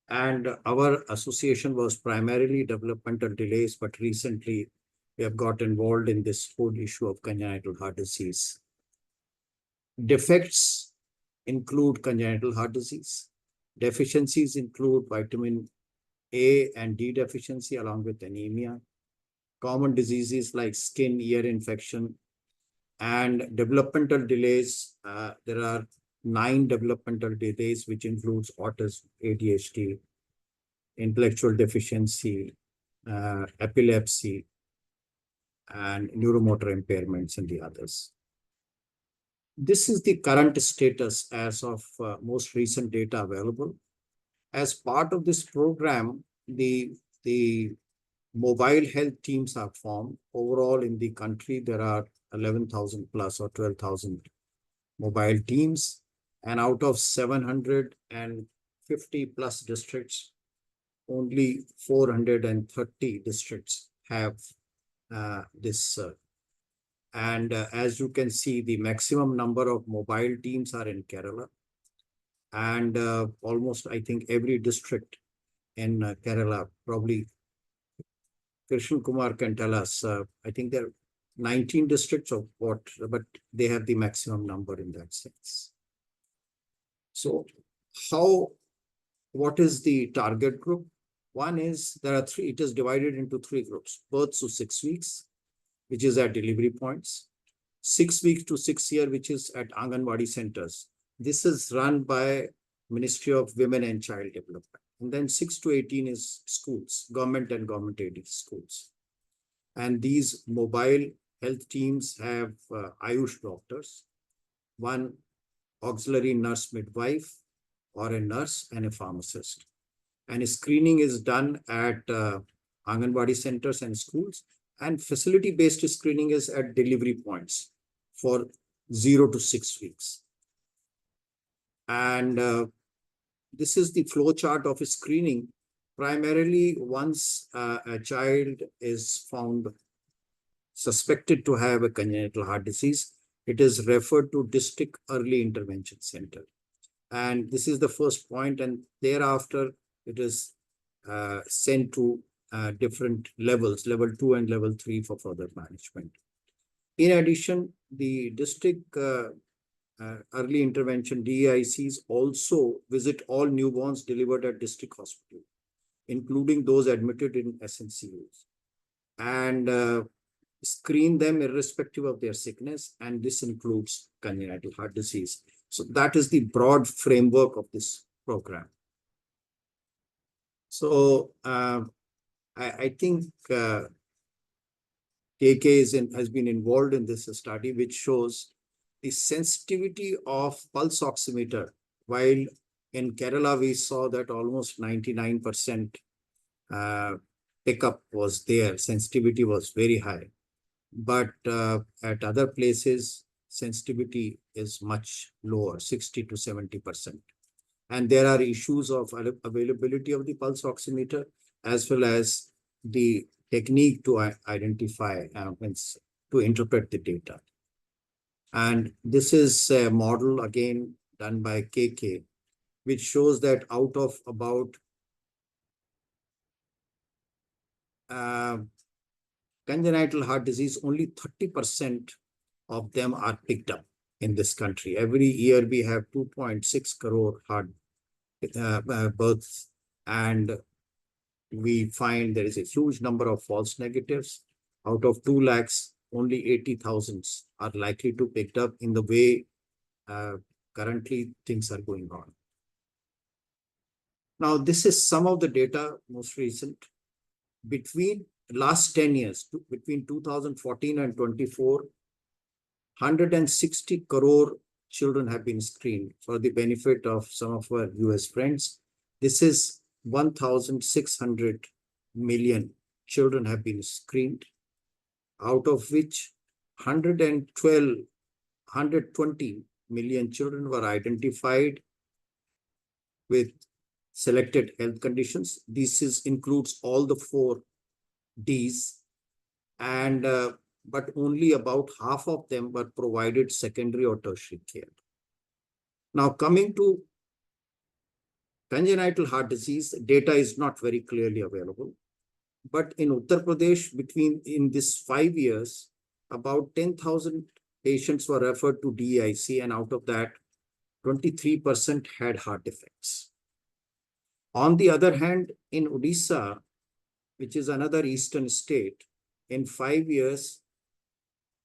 And our association was primarily developmental delays, but recently we have got involved in this whole issue of congenital heart disease. Defects include congenital heart disease. Deficiencies include vitamin A and D deficiency along with anemia. Common diseases like skin, ear infection, and developmental delays. There are 9 developmental delays, which includes autism, ADHD, intellectual deficiency, epilepsy, and neuromotor impairments, and the others. This is the current status as of most recent data available. As part of this program, the mobile health teams are formed. Overall in the country, there are 11,000 plus or 12,000 mobile teams. And out of 750 plus districts, only 430 districts have this. As you can see, the maximum number of mobile teams are in Kerala. And almost, I think, every district in Kerala, probably Krishnan Kumar can tell us, I think there are 19 districts of what, but they have the maximum number in that sense. So what is the target group? One is, there are 3, it is divided into 3 groups: birth to 6 weeks, which is at delivery points; 6 weeks to 6 years, which is at Anganwadi centers. This is run by Ministry of Women and Child Development. And then 6 to 18 is schools, government and government-aided schools. And these mobile health teams have Ayush doctors, one auxiliary nurse midwife or a nurse, and a pharmacist. And screening is done at Anganwadi centers and schools, and facility-based screening is at delivery points for 0 to 6 weeks. And this is the flow chart of screening. Primarily, once a child is found suspected to have a congenital heart disease, it is referred to District Early Intervention Center. And this is the first point, and thereafter it is sent to different levels, level 2 and level 3 for further management. In addition, the district early intervention DEICs also visit all newborns delivered at district hospital, including those admitted in SNCUs, and screen them irrespective of their sickness, and this includes congenital heart disease. So that is the broad framework of this program. So I think KK has been involved in this study, which shows the sensitivity of pulse oximeter. While in Kerala, we saw that almost 99% pickup was there, sensitivity was very high. But at other places, sensitivity is much lower, 60 to 70%. And there are issues of availability of the pulse oximeter, as well as the technique to identify, to interpret the data. And this is a model, again, done by KK, which shows that out of about congenital heart disease, only 30% of them are picked up in this country. Every year we have 2.6 crore heart births, and we find there is a huge number of false negatives. Out of 2 lakhs, only 80,000 are likely to be picked up in the way currently things are going on. Now, this is some of the data, most recent. Between last 10 years, between 2014 and 24, 160 crore children have been screened for the benefit of some of our US friends. This is 1,600 million children have been screened, out of which 120 million children were identified with selected health conditions. This includes all the 4 Ds, and but only about half of them were provided secondary or tertiary care. Now, coming to congenital heart disease, data is not very clearly available. But in Uttar Pradesh, in this 5 years, about 10,000 patients were referred to DIC, and out of that, 23% had heart defects. On the other hand, in Odisha, which is another eastern state, in 5 years,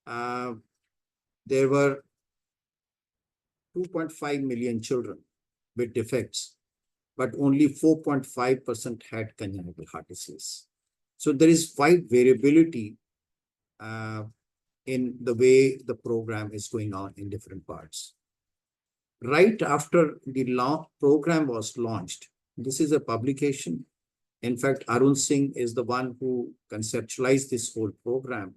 there were 2.5 million children with defects, but only 4.5% had congenital heart disease. So there is wide variability in the way the program is going on in different parts. Right after the program was launched, this is a publication. In fact, Arun Singh is the one who conceptualized this whole program.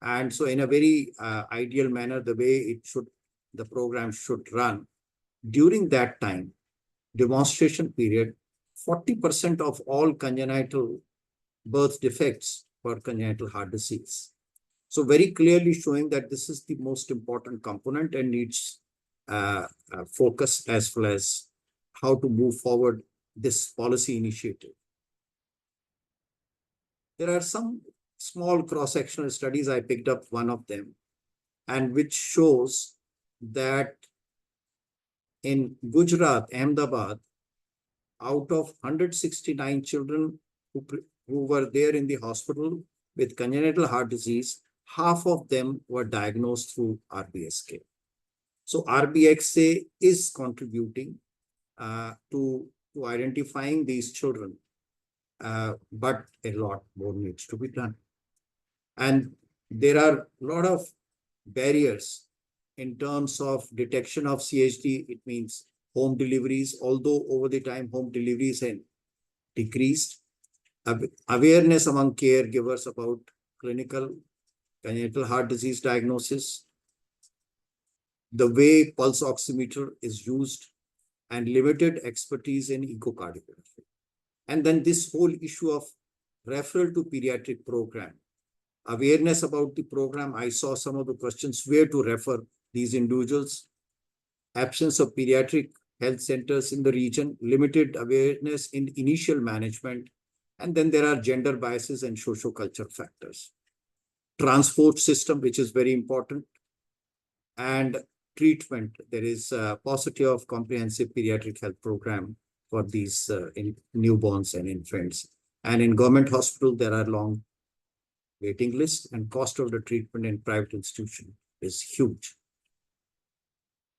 And so in a very ideal manner, the way the program should run, during that time, demonstration period, 40% of all congenital birth defects were congenital heart disease. So very clearly showing that this is the most important component and needs focus as well as how to move forward this policy initiative. There are some small cross-sectional studies. I picked up one of them, and which shows that in Gujarat, Ahmedabad, out of 169 children who were there in the hospital with congenital heart disease, half of them were diagnosed through RBSK. So RBSK is contributing to identifying these children, but a lot more needs to be done. And there are a lot of barriers in terms of detection of CHD. It means home deliveries, although over the time home deliveries have decreased. Awareness among caregivers about clinical congenital heart disease diagnosis, the way pulse oximeter is used, and limited expertise in echocardiography. And then this whole issue of referral to pediatric program, awareness about the program. I saw some of the questions where to refer these individuals, absence of pediatric health centers in the region, limited awareness in initial management, and then there are gender biases and socio-cultural factors. Transport system, which is very important, and treatment. There is a paucity of comprehensive pediatric health program for these newborns and infants. And in government hospital, there are long waiting lists, and cost of the treatment in private institution is huge.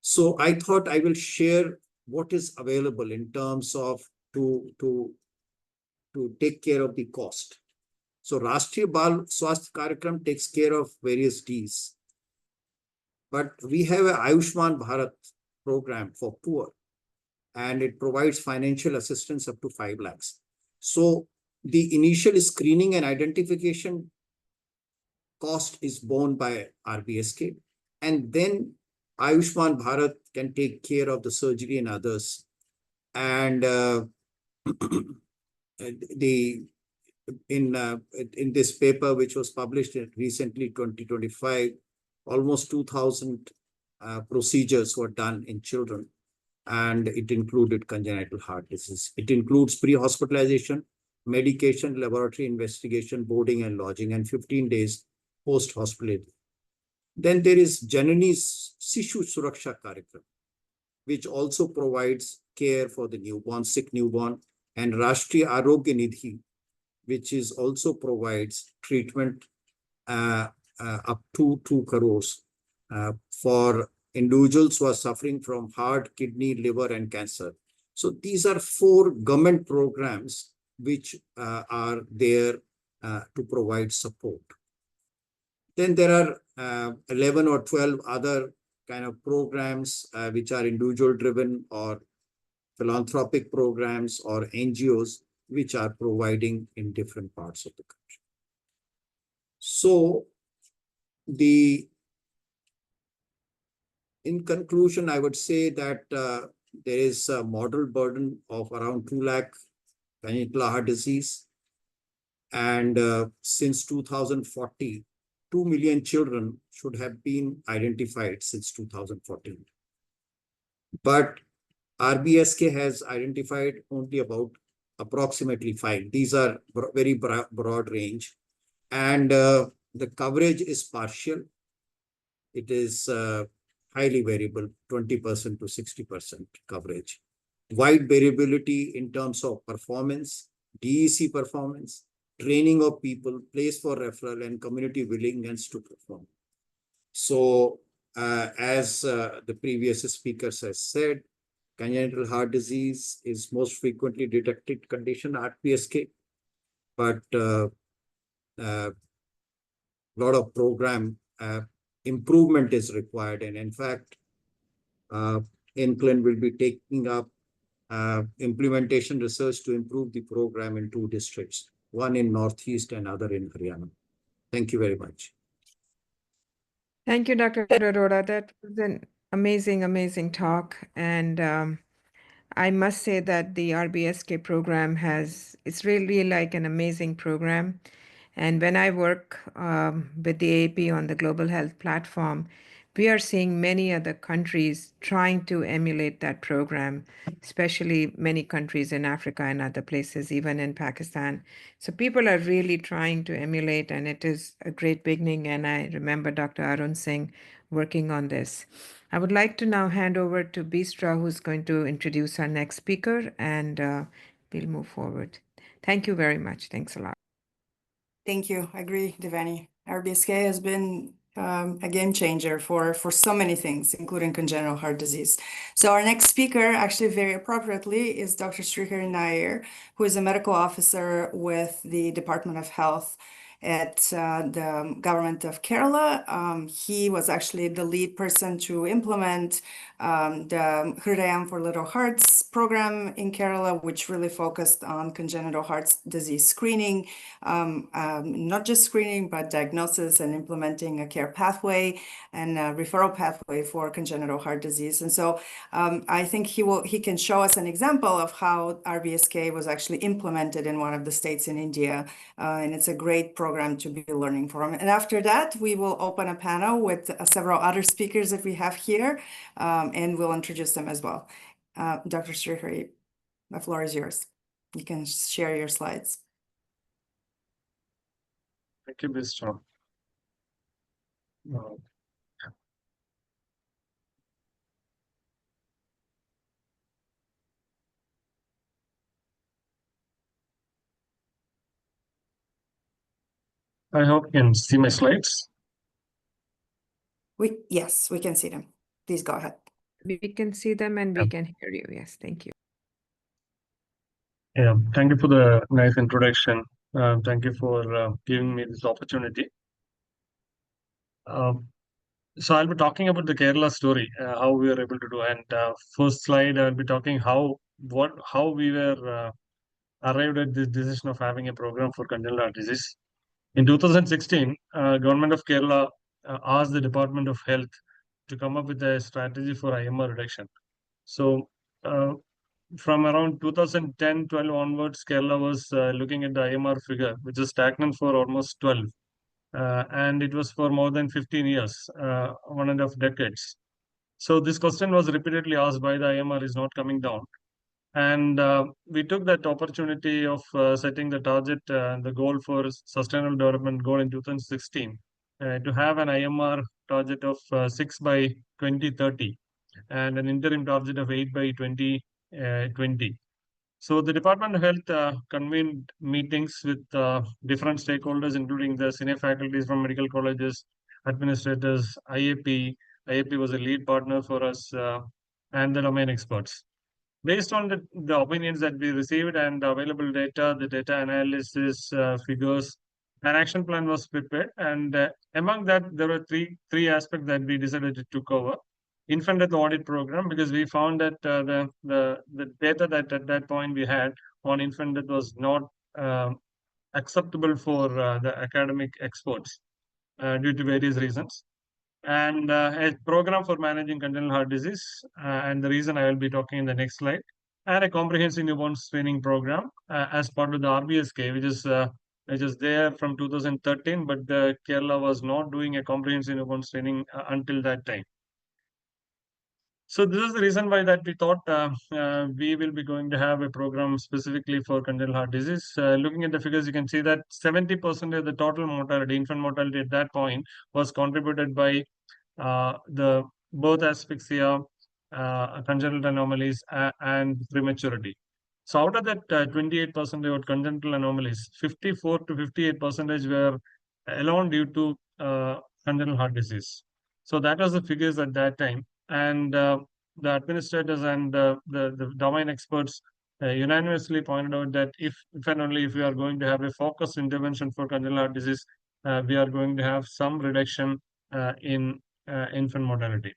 So I thought I will share what is available in terms of to take care of the cost. So Rashtriya Bal Swasthya Karyakram takes care of various Ds. But we have a Ayushman Bharat program for poor, and it provides financial assistance up to 5 lakhs. So the initial screening and identification cost is borne by RBSK, and then Ayushman Bharat can take care of the surgery and others. And in this paper, which was published recently, 2025, almost 2,000 procedures were done in children, and it included congenital heart disease. It includes pre-hospitalization, medication, laboratory investigation, boarding and lodging, and 15 days post-hospital. Then there is Janani's Sishu Suraksha Karyakram, which also provides care for the newborn, sick newborn, and Rashtriya Arogya Nidhi, which is also provides treatment up to 2 crores for individuals who are suffering from heart, kidney, liver, and cancer. So these are 4 government programs which are there to provide support. Then there are 11 or 12 other kind of programs which are individual driven or philanthropic programs or NGOs, which are providing in different parts of the country. So in conclusion, I would say that there is a model burden of around 2 lakh congenital heart disease. And since 2040, 2 million children should have been identified since 2014. But RBSK has identified only about approximately 5. These are very broad range. And the coverage is partial. It is highly variable, 20% to 60% coverage. Wide variability in terms of performance, DEC performance, training of people, place for referral, and community willingness to perform. So as the previous speakers has said, congenital heart disease is most frequently detected condition, RPSK, but lot of program improvement is required. And in fact, INCLIN will be taking up implementation research to improve the program in 2 districts, one in Northeast and other in Haryana. Thank you very much. Thank you, Dr. Arora. That was an amazing, amazing talk. And I must say that the RBSK program it's really like an amazing program. And when I work with the AAP on the Global Health Platform, we are seeing many other countries trying to emulate that program, especially many countries in Africa and other places, even in Pakistan. So people are really trying to emulate, and it is a great beginning. And I remember Dr. Arun Singh working on this. I would like to now hand over to Bistra, who's going to introduce our next speaker, and we'll move forward. Thank you very much. Thanks a lot. Thank you. I agree, Devani. RBSK has been a game changer for so many things, including congenital heart disease. So our next speaker, actually very appropriately, is Dr. Srihari Nair, who is a medical officer with the Department of Health at the government of Kerala. He was actually the lead person to implement the Hridayam for Little Hearts program in Kerala, which really focused on congenital heart disease screening, not just screening, but diagnosis and implementing a care pathway and a referral pathway for congenital heart disease. And so I think he can show us an example of how RBSK was actually implemented in one of the states in India. And it's a great program to be learning from. And after that, we will open a panel with several other speakers that we have here, and we'll introduce them as well. Dr. Srihari, the floor is yours. You can share your slides. Thank you, Bistra. I hope you can see my slides. Yes, we can see them. Please go ahead. We can see them and we can hear you. Yes, thank you. Yeah, thank you for the nice introduction. Thank you for giving me this opportunity. So I'll be talking about the Kerala story, how we were able to do. And first slide, I'll be talking how we were arrived at this decision of having a program for congenital heart disease. In 2016, government of Kerala asked the Department of Health to come up with a strategy for IMR reduction. So from around 2010-12 onwards, Kerala was looking at the IMR figure, which is stagnant for almost 12. And it was for more than 15 years, 1.5 decades. So this question was repeatedly asked why the IMR is not coming down. And we took that opportunity of setting the target, the goal for sustainable development goal in 2016, to have an IMR target of 6 by 2030 and an interim target of 8 by 2020. So the Department of Health convened meetings with different stakeholders, including the senior faculties from medical colleges, administrators, IAP. IAP was a lead partner for us, and the domain experts. Based on the opinions that we received and the available data, the data analysis, figures, an action plan was prepared. And among that, there were three aspects that we decided to cover. Infant death audit program, because we found that the data that at that point we had one infant that was not acceptable for the academic experts due to various reasons. And a program for managing congenital heart disease, and the reason I will be talking in the next slide, and a comprehensive newborn screening program as part of the RBSK, which is there from 2013, but the Kerala was not doing a comprehensive newborn screening until that time. So this is the reason why that we thought we will be going to have a program specifically for congenital heart disease. Looking at the figures, you can see that 70% of the total mortality, infant mortality at that point, was contributed by the birth asphyxia, congenital anomalies, and prematurity. So out of that 28% of congenital anomalies, 54 to 58% were alone due to congenital heart disease. So that was the figures at that time. And the administrators and the domain experts unanimously pointed out that if and only if we are going to have a focused intervention for congenital heart disease, we are going to have some reduction in infant mortality.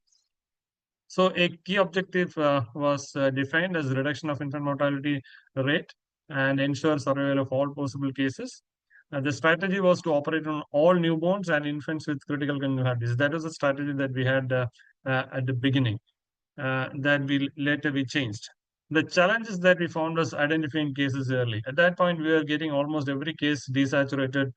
So a key objective was defined as reduction of infant mortality rate and ensure survival of all possible cases. The strategy was to operate on all newborns and infants with critical congenital heart disease. That was the strategy that we had at the beginning. That we changed. The challenges that we found was identifying cases early. At that point, we were getting almost every case desaturated,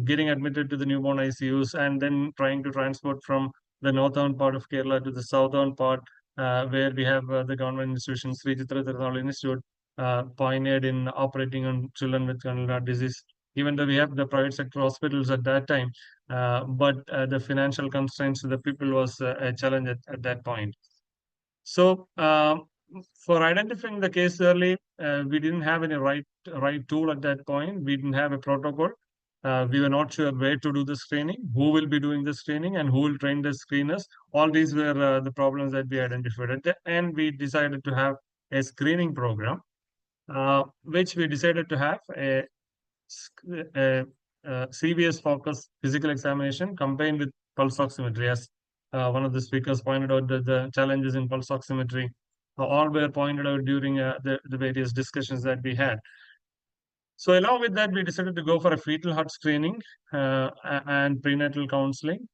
getting admitted to the newborn ICUs, and then trying to transport from the northern part of Kerala to the southern part, where we have the government institutions, Sri Chitra Tirunal Institute, pioneered in operating on children with congenital heart disease. Even though we have the private sector hospitals at that time, but the financial constraints of the people was a challenge at that point. So for identifying the case early, we didn't have any right tool at that point. We didn't have a protocol. We were not sure where to do the screening, who will be doing the screening, and who will train the screeners. All these were the problems that we identified. And we decided to have a screening program, which we decided to have a CVS focused physical examination combined with pulse oximetry. As one of the speakers pointed out, that the challenges in pulse oximetry all were pointed out during the various discussions that we had. So along with that, we decided to go for a fetal heart screening and prenatal counseling,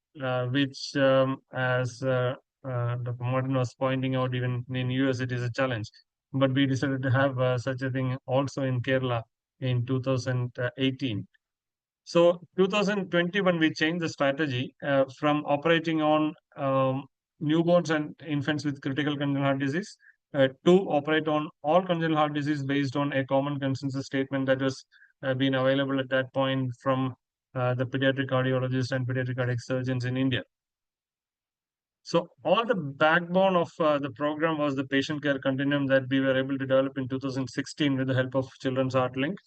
which, as Dr. Martin was pointing out, even in US it is a challenge. But we decided to have such a thing also in Kerala in 2018. So 2021, we changed the strategy from operating on newborns and infants with critical congenital heart disease to operate on all congenital heart disease based on a common consensus statement that was been available at that point from the pediatric cardiologists and pediatric cardiac surgeons in India. So all the backbone of the program was the patient care continuum that we were able to develop in 2016 with the help of Children's Heart Link.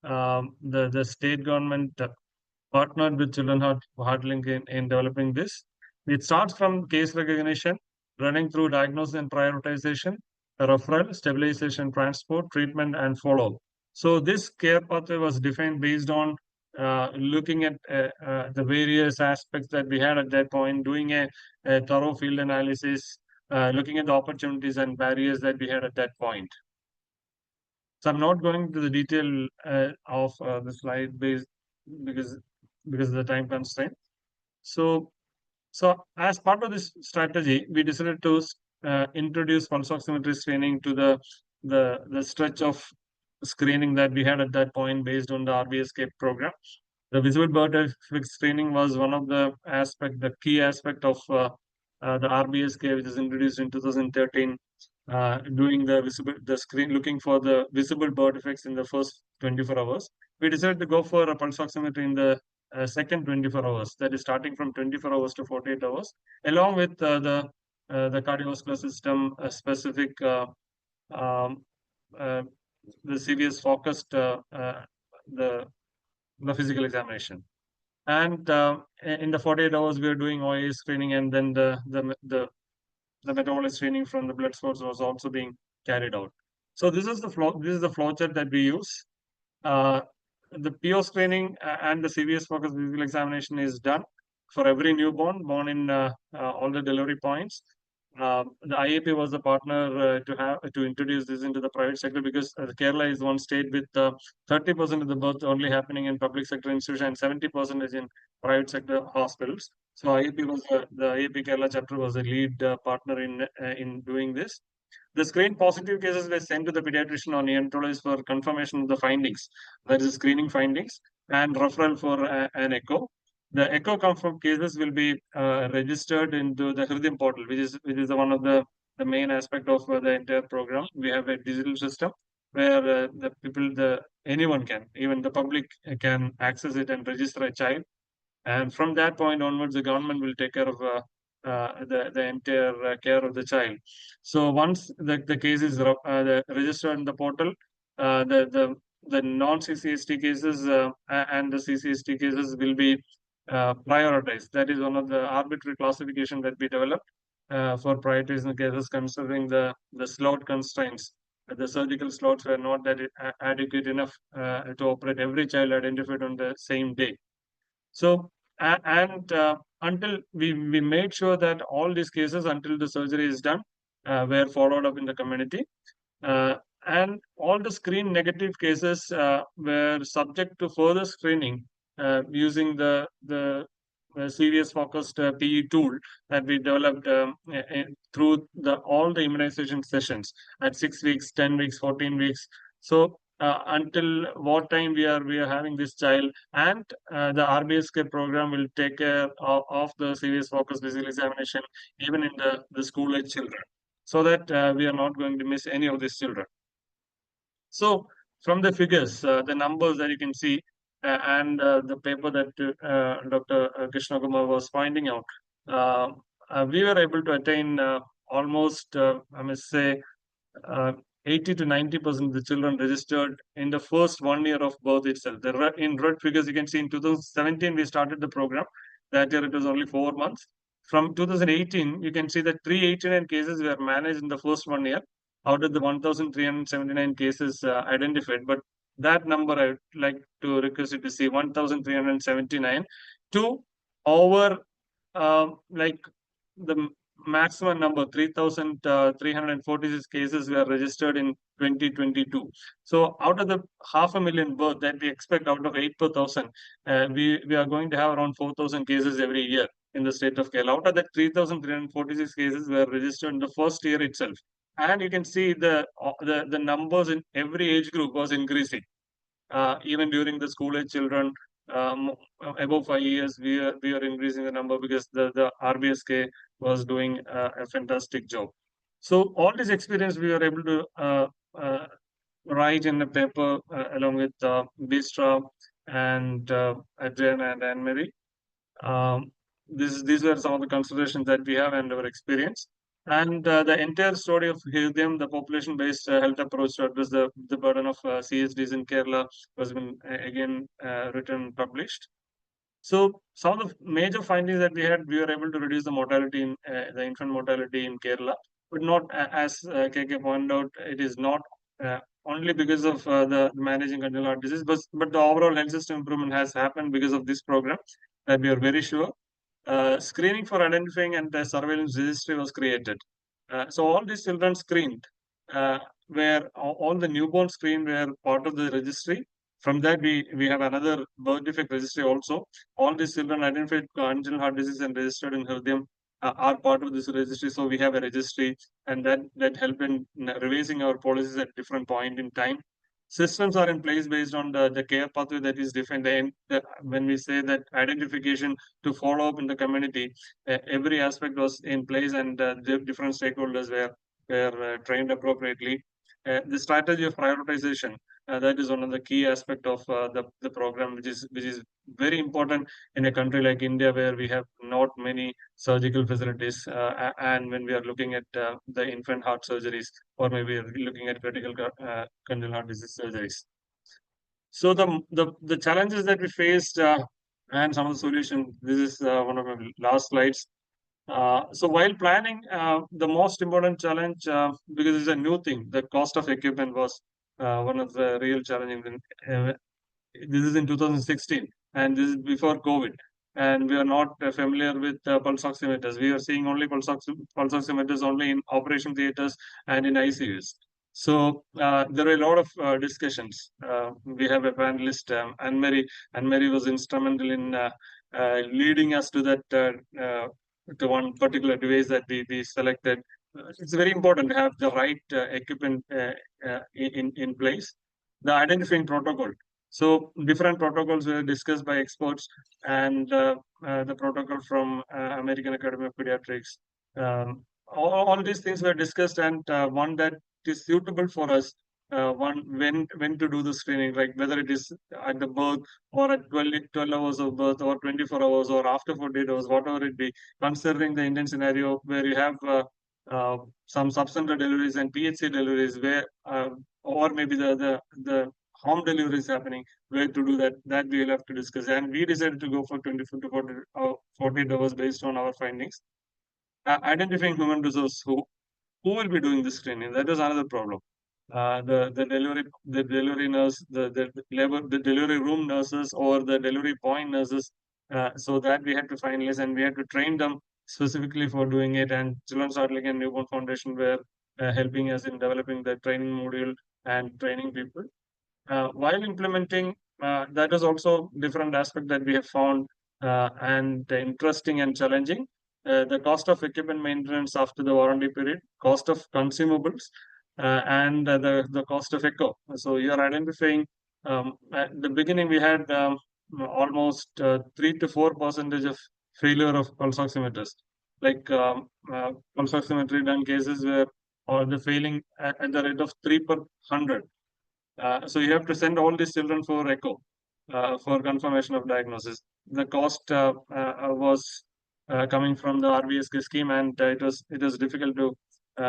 The state government partnered with Heart Link in developing this. It starts from case recognition, running through diagnosis and prioritization, referral, stabilization, transport, treatment, and follow-up. So this care pathway was defined based on looking at the various aspects that we had at that point, doing a thorough field analysis, looking at the opportunities and barriers that we had at that point. So I'm not going to the detail of the slide because of the time constraint. So as part of this strategy, we decided to introduce pulse oximetry screening to the stretch of screening that we had at that point based on the RBSK program. The visible birth defect screening was one of the key aspect of the RBSK, which is introduced in 2013. Doing the screen, looking for the visible birth defects in the first 24 hours. We decided to go for a pulse oximetry in the second 24 hours, that is starting from 24 hours to 48 hours, along with the cardiovascular system specific, the CVS focused the physical examination. And in the 48 hours, we were doing OA screening, and then the metabolic screening from the blood source was also being carried out. So this is the flow chart that we use. The PO screening and the CVS focused physical examination is done for every newborn born in all the delivery points. The IAP was the partner to introduce this into the private sector, because Kerala is one state with 30% of the birth only happening in public sector institutions and 70% is in private sector hospitals. So IAP was the IAP Kerala chapter was the lead partner in doing this. The screen positive cases were sent to the pediatrician or neonatologist for confirmation of the findings, that is screening findings, and referral for an echo. The echo confirmed cases will be registered into the Hridim portal, which is one of the main aspect of the entire program. We have a digital system where anyone can, even the public can access it and register a child. And from that point onwards, the government will take care of the entire care of the child. So once the case is registered in the portal, the non-CCST cases and the CCST cases will be prioritized. That is one of the arbitrary classification that we developed for prioritizing cases, considering the slot constraints. The surgical slots were not that adequate enough to operate every child identified on the same day. So, until we made sure that all these cases, until the surgery is done, were followed up in the community. And all the screen negative cases were subject to further screening using the serious focused PE tool that we developed through all the immunization sessions at 6 weeks, 10 weeks, 14 weeks. So until what time we are having this child, and the RBSK program will take care of the serious focus physical examination even in the school age children, so that we are not going to miss any of these children. So from the figures, the numbers that you can see, and the paper that Dr. Krishna Kumar was finding out, we were able to attain almost, I must say, 80 to 90% of the children registered in the first 1 year of birth itself. In red figures, you can see in 2017, we started the program. That year, it was only 4 months. From 2018, you can see that 389 cases were managed in the first 1 year out of the 1,379 cases identified. But that number, I would like to request you to see 1,379 to over like the maximum number 3,346 cases were registered in 2022. So out of the 500,000 birth that we expect out of 8 per thousand, we are going to have around 4,000 cases every year in the state of Kerala. Out of that, 3,346 cases were registered in the first year itself. And you can see the numbers in every age group was increasing. Even during the school age children, above 5 years, we are increasing the number because the RBSK was doing a fantastic job. So all this experience we were able to write in a paper along with Bistra and Adrian and Anne-Marie. These were some of the considerations that we have and our experience. And the entire story of Hridim, the population-based health approach to address the burden of CSDs in Kerala, was been again written and published. So some of the major findings that we had, we were able to reduce the mortality in the infant mortality in Kerala, but not as KK pointed out, it is not only because of the managing congenital heart disease, but the overall health system improvement has happened because of this program, that we are very sure. Screening for identifying and surveillance registry was created. So all these children screened, where all the newborn screen were part of the registry. From that, we have another birth defect registry also. All these children identified congenital heart disease and registered in Hridim are part of this registry. So we have a registry, and that helped in revising our policies at different point in time. Systems are in place based on the care pathway that is defined. And when we say that identification to follow up in the community, every aspect was in place, and the different stakeholders were trained appropriately. The strategy of prioritization, that is one of the key aspect of the program, which is very important in a country like India, where we have not many surgical facilities, and when we are looking at the infant heart surgeries, or maybe looking at critical congenital heart disease surgeries. So the challenges that we faced and some of the solutions. This is one of my last slides. So while planning, the most important challenge, because it's a new thing, the cost of equipment was one of the real challenges. This is in 2016, and this is before COVID. and we are not familiar with pulse oximeters. We are seeing only pulse oximeters only in operation theaters and in ICUs. So there are a lot of discussions. We have a panelist, and Mary was instrumental in leading us to that to one particular device that we selected. It's very important to have the right equipment in place. The identifying protocol. So different protocols were discussed by experts, and the protocol from American Academy of Pediatrics. All these things were discussed, and one that is suitable for us. One when to do the screening, like whether it is at the birth or at 12 hours of birth or 24 hours or after 48 hours, whatever it be, considering the Indian scenario where you have some subcenter deliveries and PHC deliveries where or maybe the home delivery is happening, where to do that we'll have to discuss. And we decided to go for 24 to 48 hours based on our findings. Identifying human resource who will be doing this screening, that is another problem. The delivery nurse, the delivery room nurses or the delivery point nurses, so that we had to finalize and we had to train them specifically for doing it. And Children's Heart and Newborn Foundation were helping us in developing the training module and training people. While implementing, that is also different aspect that we have found and interesting and challenging. The cost of equipment maintenance after the warranty period, cost of consumables, and the cost of echo. So you are identifying. At the beginning, we had almost 3 to 4% of failure of pulse oximeters, like pulse oximetry done cases where or the failing at the rate of 3/100. So you have to send all these children for echo for confirmation of diagnosis. The cost was coming from the RBSK scheme, and it was difficult to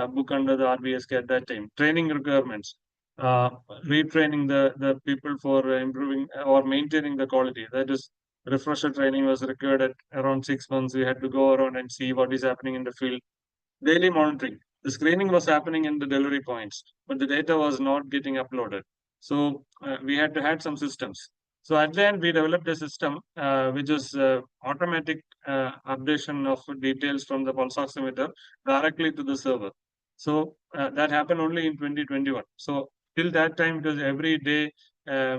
book under the RBSK at that time. Training requirements, uh, retraining the people for improving or maintaining the quality. That is, refresher training was required at around 6 months. We had to go around and see what is happening in the field. Daily monitoring. The screening was happening in the delivery points, but the data was not getting uploaded. So we had to have some systems. So at the end, we developed a system which is automatic updation of details from the pulse oximeter directly to the server. So that happened only in 2021. So till that time, because every day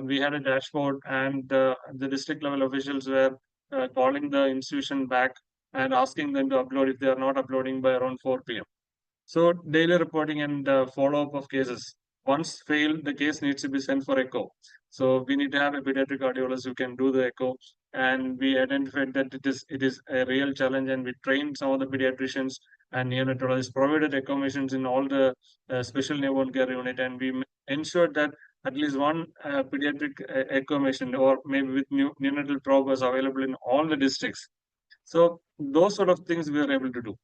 we had a dashboard, and the district level officials were calling the institution back and asking them to upload if they are not uploading by around 4 p.m. So daily reporting and follow-up of cases. Once failed, the case needs to be sent for echo. So we need to have a pediatric cardiologist who can do the echo. And we identified that it is a real challenge, and we trained some of the pediatricians and neonatologists, provided echo machines in all the special newborn care unit, and we ensured that at least one pediatric echo machine or maybe with neonatal probe was available in all the districts. So those sort of things we are able to do.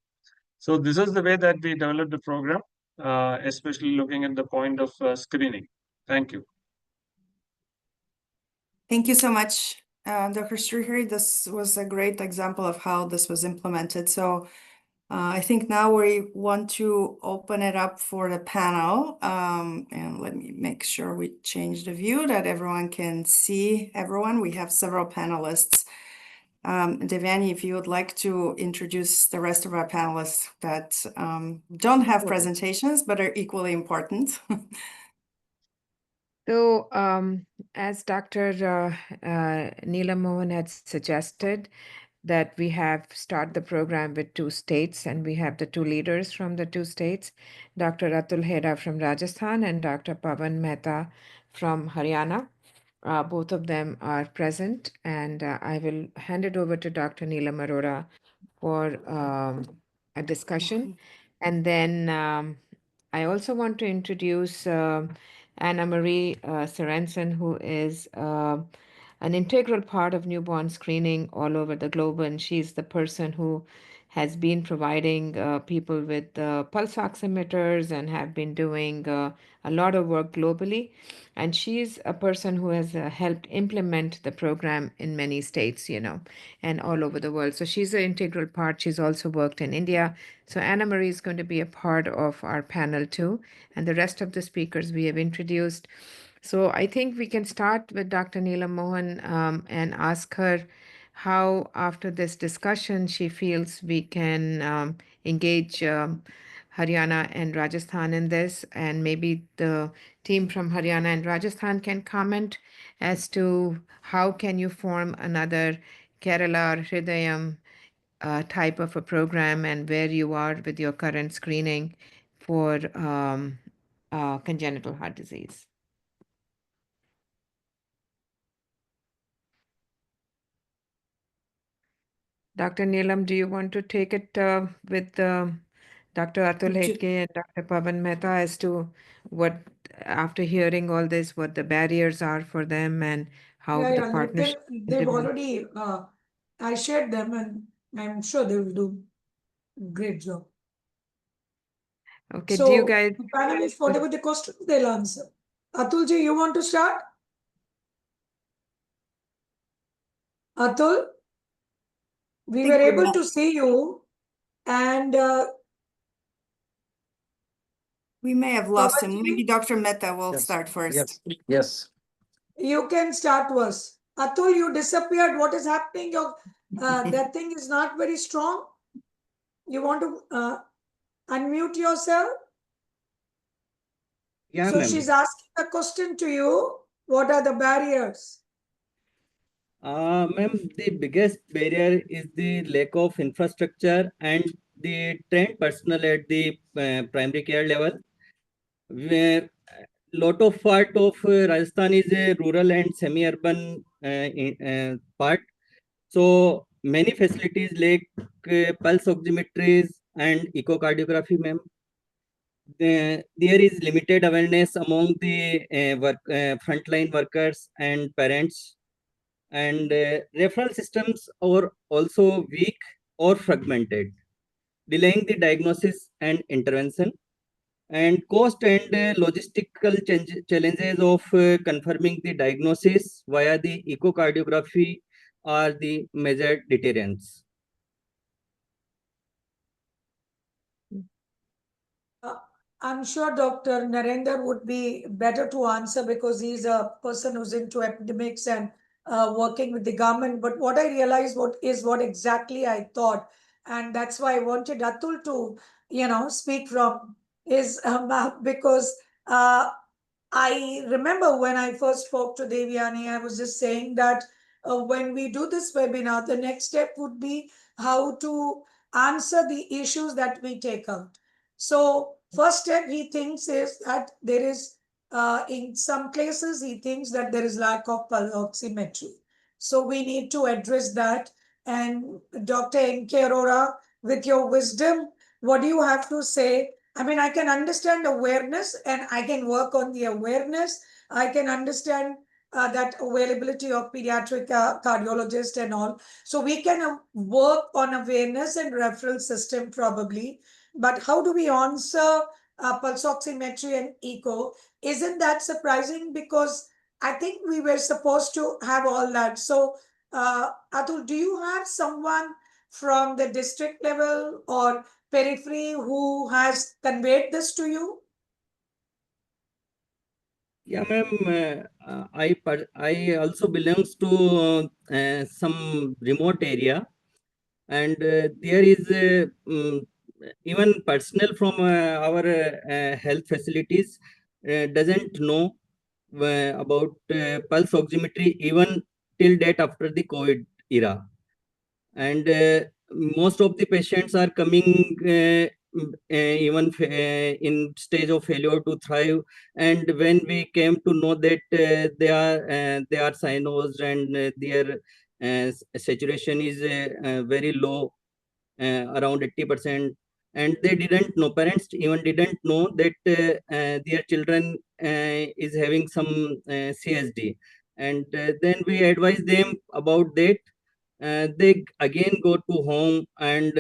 So this is the way that we developed the program, especially looking at the point of screening. Thank you. Thank you so much, Dr. Srihari. This was a great example of how this was implemented. So I think now we want to open it up for the panel. And let me make sure we change the view that everyone can see everyone. We have several panelists. Devyani, if you would like to introduce the rest of our panelists that don't have presentations but are equally important. So, as Dr. Neelam Mohan had suggested, that we have started the program with 2 states, and we have the 2 leaders from the 2 states, Dr. Atul Heda from Rajasthan and Dr. Pavan Mehta from Haryana. Both of them are present, and I will hand it over to Dr. Neelam Arora for a discussion. And then I also want to introduce Anna Marie Sorensen, who is an integral part of newborn screening all over the globe, and she's the person who has been providing people with pulse oximeters and have been doing a lot of work globally. And she's a person who has helped implement the program in many states, and all over the world. So she's an integral part. She's also worked in India. So Anna Marie is going to be a part of our panel too. And the rest of the speakers we have introduced. So I think we can start with Dr. Neelam Mohan and ask her how after this discussion she feels we can engage Haryana and Rajasthan in this, and maybe the team from Haryana and Rajasthan can comment as to how can you form another Kerala or Hridayam type of a program, and where you are with your current screening for congenital heart disease. Dr. Neelam, do you want to take it with Dr. Atul Hetke and Dr. Pavan Mehta as to what, after hearing all this, what the barriers are for them and how the partnership can They've develop? already, I shared them, and I'm sure they will do a great job. Okay, do you guys? The panelists, whatever the question, they'll answer. Atulji, you want to start? Atul, we were able to see you, and we may have lost him. Pavanji? Maybe Dr. Mehta will Yes, start first. Yes. You can start first. Atul, you disappeared. What is happening? Your that thing is not very strong. You want to unmute yourself? Yeah, So ma'am. she's asking a question to you. What are the barriers? Ma'am, the biggest barrier is the lack of infrastructure and the trained personnel at the primary care level, where lot of part of Rajasthan is a rural and semi-urban part. So many facilities like pulse oximetries and echocardiography, ma'am. There is limited awareness among the frontline workers and parents, and referral systems are also weak or fragmented, delaying the diagnosis and intervention. And cost and logistical challenges of confirming the diagnosis via the echocardiography are the major deterrents. I'm sure Dr. Narendra would be better to answer because he's a person who's into epidemics and working with the government. But what I realized what exactly I thought, and that's why I wanted Atul to, speak from his mouth, because I remember when I first spoke to Devyani, I was just saying that when we do this webinar, the next step would be how to answer the issues that we take out. So first step he thinks is that there is, in some places, he thinks that there is lack of oximetry. So we need to address that. And Dr. N.K. Arora, with your wisdom, what do you have to say? I mean, I can understand awareness and I can work on the awareness. I can understand that availability of pediatric cardiologist and all. So we can work on awareness and referral system probably. But how do we answer pulse oximetry and echo? Isn't that surprising? Because I think we were supposed to have all that. So, Atul, do you have someone from the district level or periphery who has conveyed this to you? Yeah, ma'am. I also belongs to some remote area, and there is even personnel from our health facilities doesn't know about pulse oximetry even till date after the COVID era. And most of the patients are coming even in stage of failure to thrive. And when we came to know that they are cyanosis and their saturation is very low, around 80%, and they didn't know, parents even didn't know that their children is having some CSD. And then we advise them about that. They again go to home, and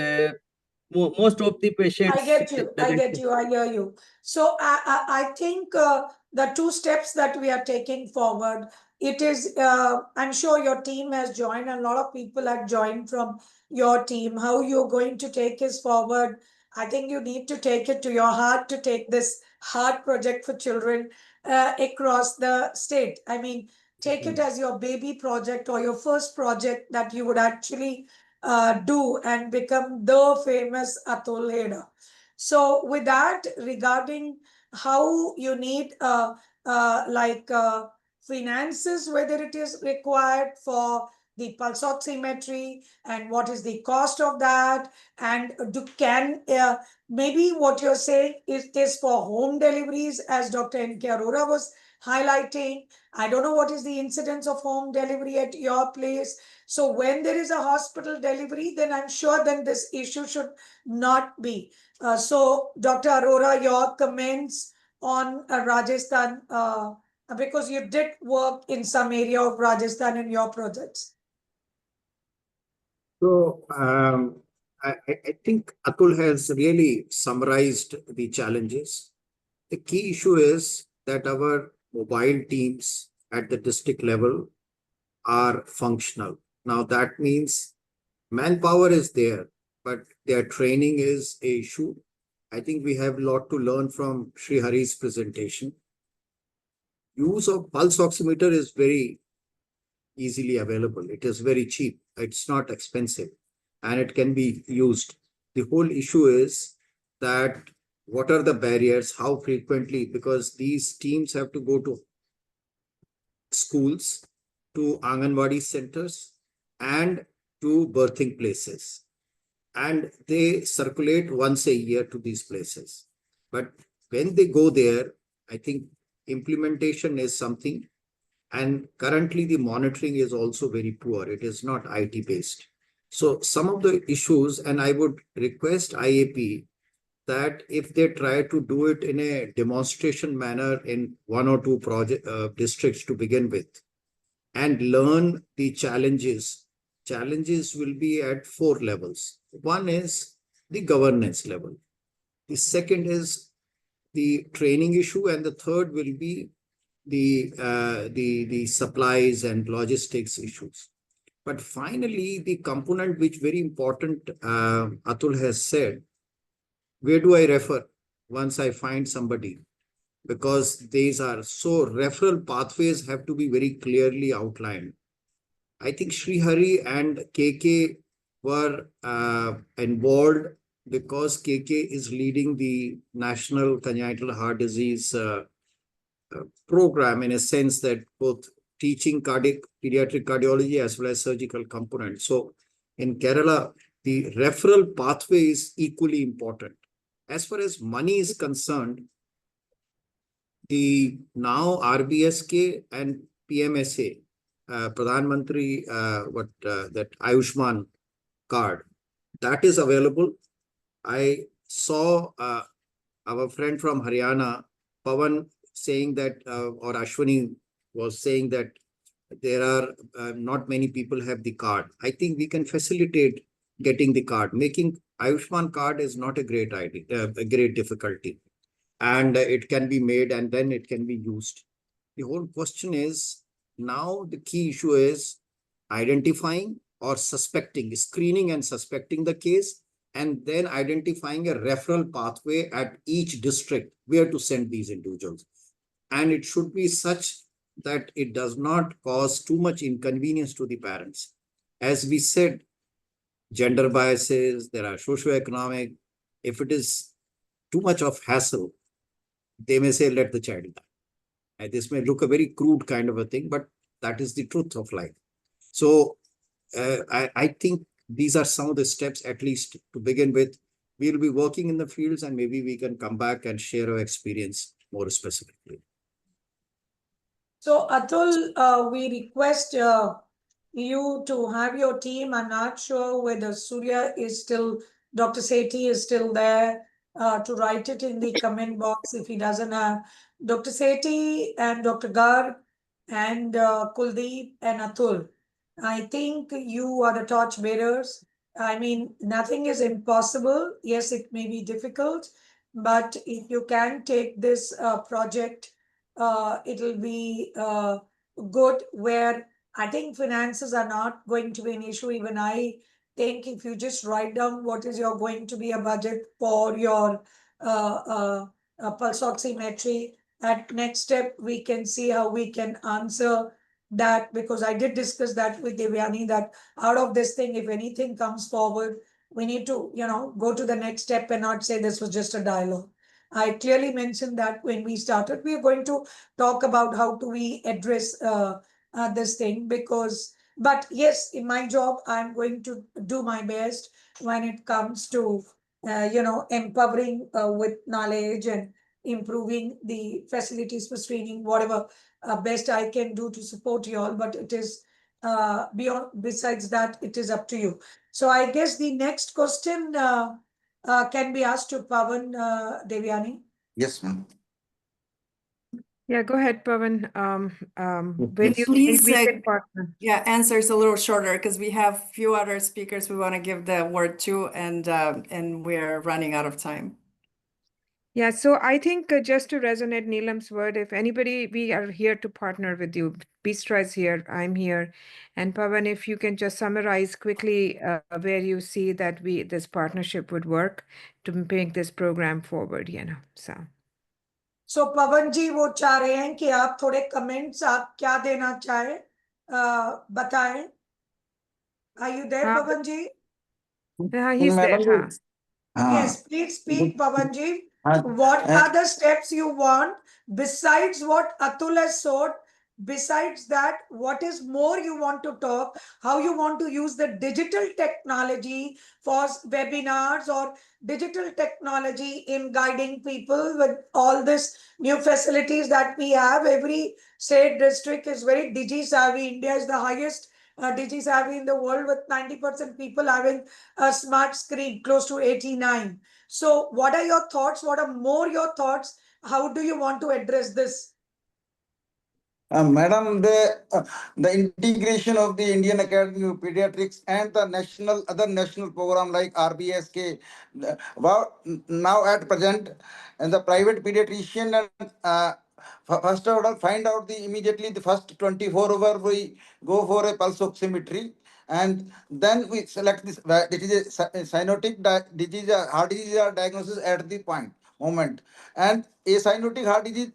most of the patients I get you. I doesn't. get you. I hear you. So I think the two steps that we are taking forward, it is, I'm sure your team has joined, and a lot of people have joined from your team. How you're going to take this forward, I think you need to take it to your heart to take this heart project for children across the state. I mean, take it as your baby project or your first project that you would actually do and become the famous Atul leader. So with that, regarding how you need finances, whether it is required for the pulse oximetry and what is the cost of that, and maybe what you're saying is this for home deliveries, as Dr. N.K. Arora was highlighting. I don't know what is the incidence of home delivery at your place. So when there is a hospital delivery, then I'm sure then this issue should not be. So Dr. Arora, your comments on Rajasthan, because you did work in some area of Rajasthan in your projects. So I think Atul has really summarized the challenges. The key issue is that our mobile teams at the district level are functional. Now that means manpower is there, but their training is a issue. I think we have a lot to learn from Sri Hari's presentation. Use of pulse oximeter is very easily available. It is very cheap. It's not expensive and it can be used. The whole issue is that what are the barriers, how frequently, because these teams have to go to schools, to Anganwadi centers and to birthing places. And they circulate once a year to these places. But when they go there, I think implementation is something. And currently the monitoring is also very poor. It is not IT based. So some of the issues, and I would request IAP that if they try to do it in a demonstration manner in one or two districts to begin with, and learn the challenges. Challenges will be at 4 levels. One is the governance level. The second is the training issue, and the third will be the supplies and logistics issues. But finally, the component which very important, Atul has said, where do I refer once I find somebody? Because these are so referral pathways have to be very clearly outlined. I think Sri Hari and KK were involved because KK is leading the National Congenital Heart Disease program, in a sense that both teaching pediatric cardiology as well as surgical component. So in Kerala, the referral pathway is equally important. As far as money is concerned, the now RBSK and PMSA, Pradhan Mantri, that Ayushman card, that is available. I saw our friend from Haryana, Pawan, saying that, or Ashwini was saying that there are not many people have the card. I think we can facilitate getting the card. Making Ayushman card is not a great idea, a great difficulty. And it can be made and then it can be used. The whole question is, now the key issue is identifying or suspecting, screening and suspecting the case, and then identifying a referral pathway at each district where to send these individuals. And it should be such that it does not cause too much inconvenience to the parents. As we said, gender biases, there are socioeconomic. If it is too much of hassle, they may say, let the child die. And this may look a very crude kind of a thing, but that is the truth of life. So I think these are some of the steps, at least to begin with. We'll be working in the fields and maybe we can come back and share our experience more specifically. So Atul, we request you to have your team. I'm not sure whether Surya is still, Dr. Sethi is still there to write it in the comment box if he doesn't have. Dr. Sethi and Dr. Garg and Kuldeep and Atul. I think you are the torch bearers. I mean, nothing is impossible. Yes, it may be difficult, but if you can take this project, it'll be good, where I think finances are not going to be an issue. Even I think if you just write down what is your going to be a budget for your pulse oximetry, at next step, we can see how we can answer that, because I did discuss that with Devyani, that out of this thing, if anything comes forward, we need to, go to the next step and not say this was just a dialogue. I clearly mentioned that when we started, we are going to talk about how do we address this thing, because, but yes, in my job, I'm going to do my best when it comes to, empowering with knowledge and improving the facilities for screening, whatever best I can do to support you all, but it is besides that, it is up to you. So I guess the next question can be asked to Pawan Devyani. Yes, ma'am. Yeah, go ahead, Pawan. When you think Please, we can partner? yeah, answers a little shorter because we have few other speakers we want to give the word to, and we're running out of time. Yeah, so I think just to resonate Neelam's word, if anybody, we are here to partner with you. Bistra is here, I'm here. And Pawan, if you can just summarize quickly where you see that this partnership would work to make this program forward, so. So पवन जी वो चाह रहे हैं कि आप थोड़े comments आप क्या देना चाहे बताएं. Are you there, Pawan ji? He's there. Madam, Yes, please speak, Pawan ji. uh, What uh, are the steps you want besides what Atul has showed? Besides that, what is more you want to talk? How you want to use the digital technology for webinars or digital technology in guiding people with all this new facilities that we have? Every state district is very digi-savvy. India is the highest digi-savvy in the world, with 90% people having a smart screen, close to 89. So what are your thoughts? What are more your thoughts? How do you want to address this? Madam, the integration of the Indian Academy of Pediatrics and the other national program like RBSK, now at present, and the private pediatrician and first order find out immediately the first 24 hour we go for a pulse oximetry, and then we select this. It is a cyanotic disease, heart disease diagnosis at the moment, and a cyanotic heart disease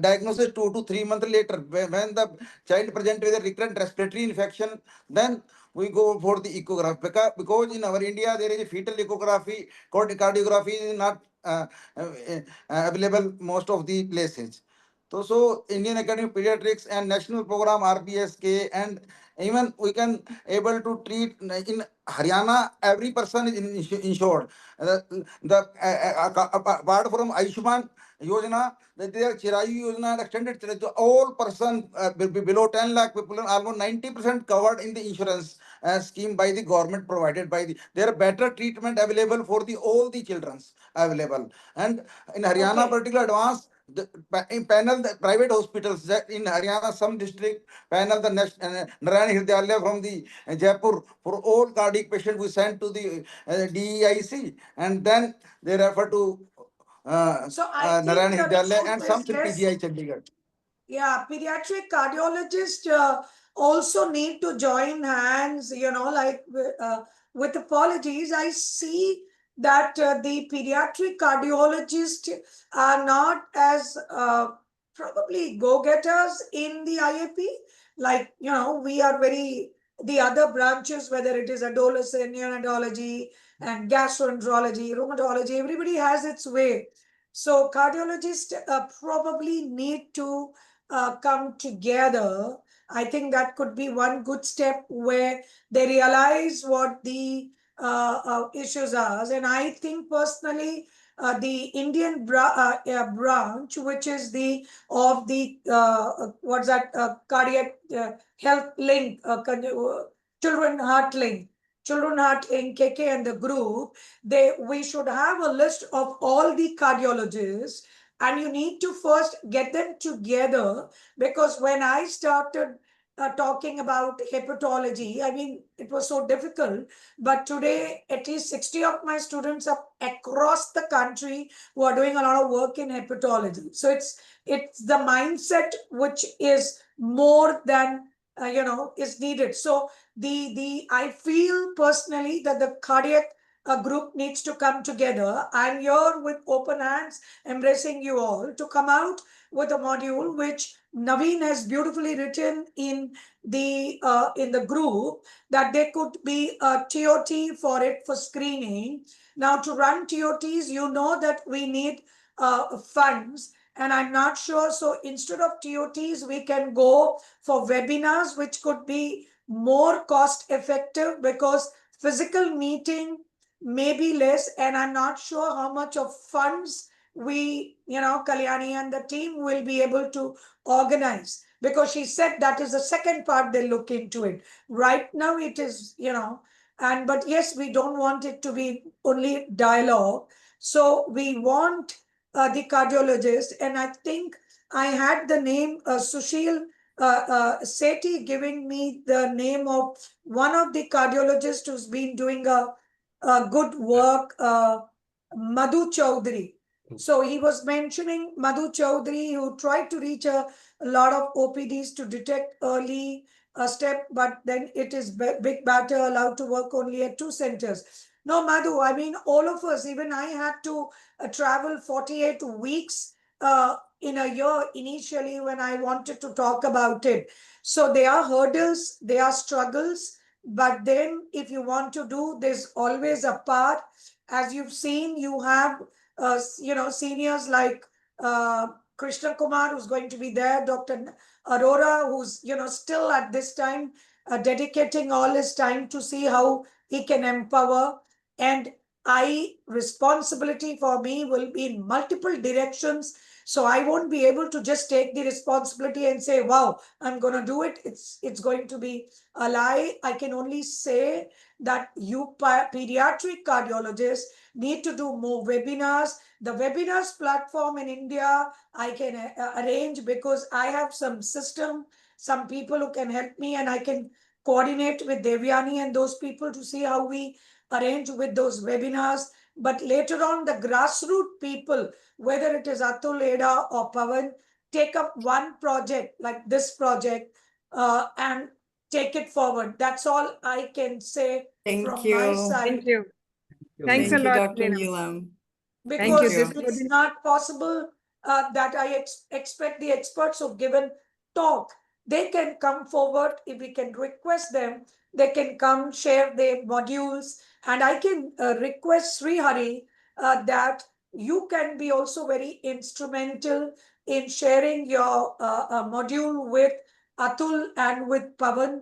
diagnosis 2 to 3 months later, when the child present with a recurrent respiratory infection, then we go for the ecograph, because in our India there is a fetal ecography, cardiography is not available most of the places. So Indian Academy of Pediatrics and national program RBSK, and even we can able to treat in Haryana, every person is insured. Apart from Ayushman Yojana, there Chirayu Yojana extended to all person below 10 lakh people, almost 90% covered in the insurance scheme by the government, provided by there are better treatment available for all the childrens available. And in Haryana, particular advanced panel the private hospitals that in Haryana, some district panel the Narayana Hridayalaya from the Jaipur for all cardiac patients we sent to the DEIC, and then they refer to So I think Narayana the Hridayalaya and truth some is to this. PGI Chandigarh. Yeah, pediatric cardiologists also need to join hands, with apologies. I see that the pediatric cardiologists are not as probably go-getters in the IAP. Like, we are the other branches, whether it is adolescent, neonatology, and gastroenterology, rheumatology, everybody has its way. So cardiologists probably need to come together. I think that could be one good step where they realize what the issues are. And I think personally, the Indian branch, which is the of the what's that cardiac health link, children heart link. Children Heart in KK and the group, we should have a list of all the cardiologists, and you need to first get them together, because when I started talking about hepatology, I mean, it was so difficult, but today at least 60 of my students are across the country who are doing a lot of work in hepatology. So it's the mindset which is more than is needed. So I feel personally that the cardiac group needs to come together. I'm here with open hands, embracing you all to come out with a module which Naveen has beautifully written in the group that there could be a TOT for it for screening. Now, to run TOTs, you know that we need funds, and I'm not sure. So instead of TOTs, we can go for webinars, which could be more cost effective because physical meeting may be less, and I'm not sure how much of funds we, Kalyani and the team will be able to organize, because she said that is the second part they look into it. Right now it is, but yes, we don't want it to be only dialogue. So we want the cardiologist, and I think I had the name Sushil Sethi giving me the name of one of the cardiologists who's been doing a good work, Madhu Chaudhary. So he was mentioning Madhu Chaudhary, who tried to reach a lot of OPDs to detect early step, but then it is big batter allowed to work only at 2 centers. No, Madhu, I mean, all of us, even I had to travel 48 weeks in a year initially when I wanted to talk about it. So there are hurdles, there are struggles, but then if you want to do, there's always a path. As you've seen, you have seniors like Krishna Kumar, who's going to be there, Dr. Arora, who's, still at this time dedicating all his time to see how he can empower. And responsibility for me will be in multiple directions. So I won't be able to just take the responsibility and say, wow, I'm going to do it. It's going to be a lie. I can only say that you pediatric cardiologists need to do more webinars. The webinars platform in India, I can arrange, because I have some system, some people who can help me, and I can coordinate with Devyani and those people to see how we arrange with those webinars. But later on, the grassroots people, whether it is Atul, Eda or Pavan, take up one project like this project and take it forward. That's all I can say from my side. Thank you. you. Thanks a Thank you, lot, Dr. Neelam. Neelam. Thank Because you. Thank This you. it's not possible that I expect the experts who've given talk, they can come forward. If we can request them, they can come share their modules, and I can request Sri Hari that you can be also very instrumental in sharing your module with Atul and with Pavan.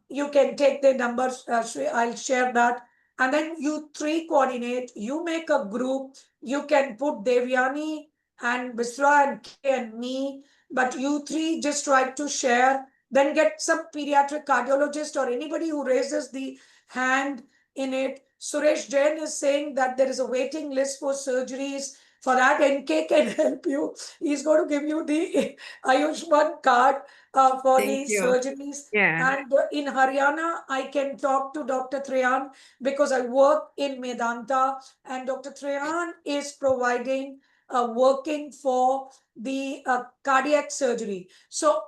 You can take the numbers, Sri, I'll share that, and then you three coordinate, you make a group, you can put Devyani and Bisra and K and me, but you three just try to share, then get some pediatric cardiologist or anybody who raises the hand in it. Suresh Jain is saying that there is a waiting list for surgeries. For that, NK can help you. He's going to give you the Ayushman card for Thank the you. surgeries. Yeah. And in Haryana, I can talk to Dr. Trehan because I work in Medanta, and Dr. Trehan is providing working for the cardiac surgery. So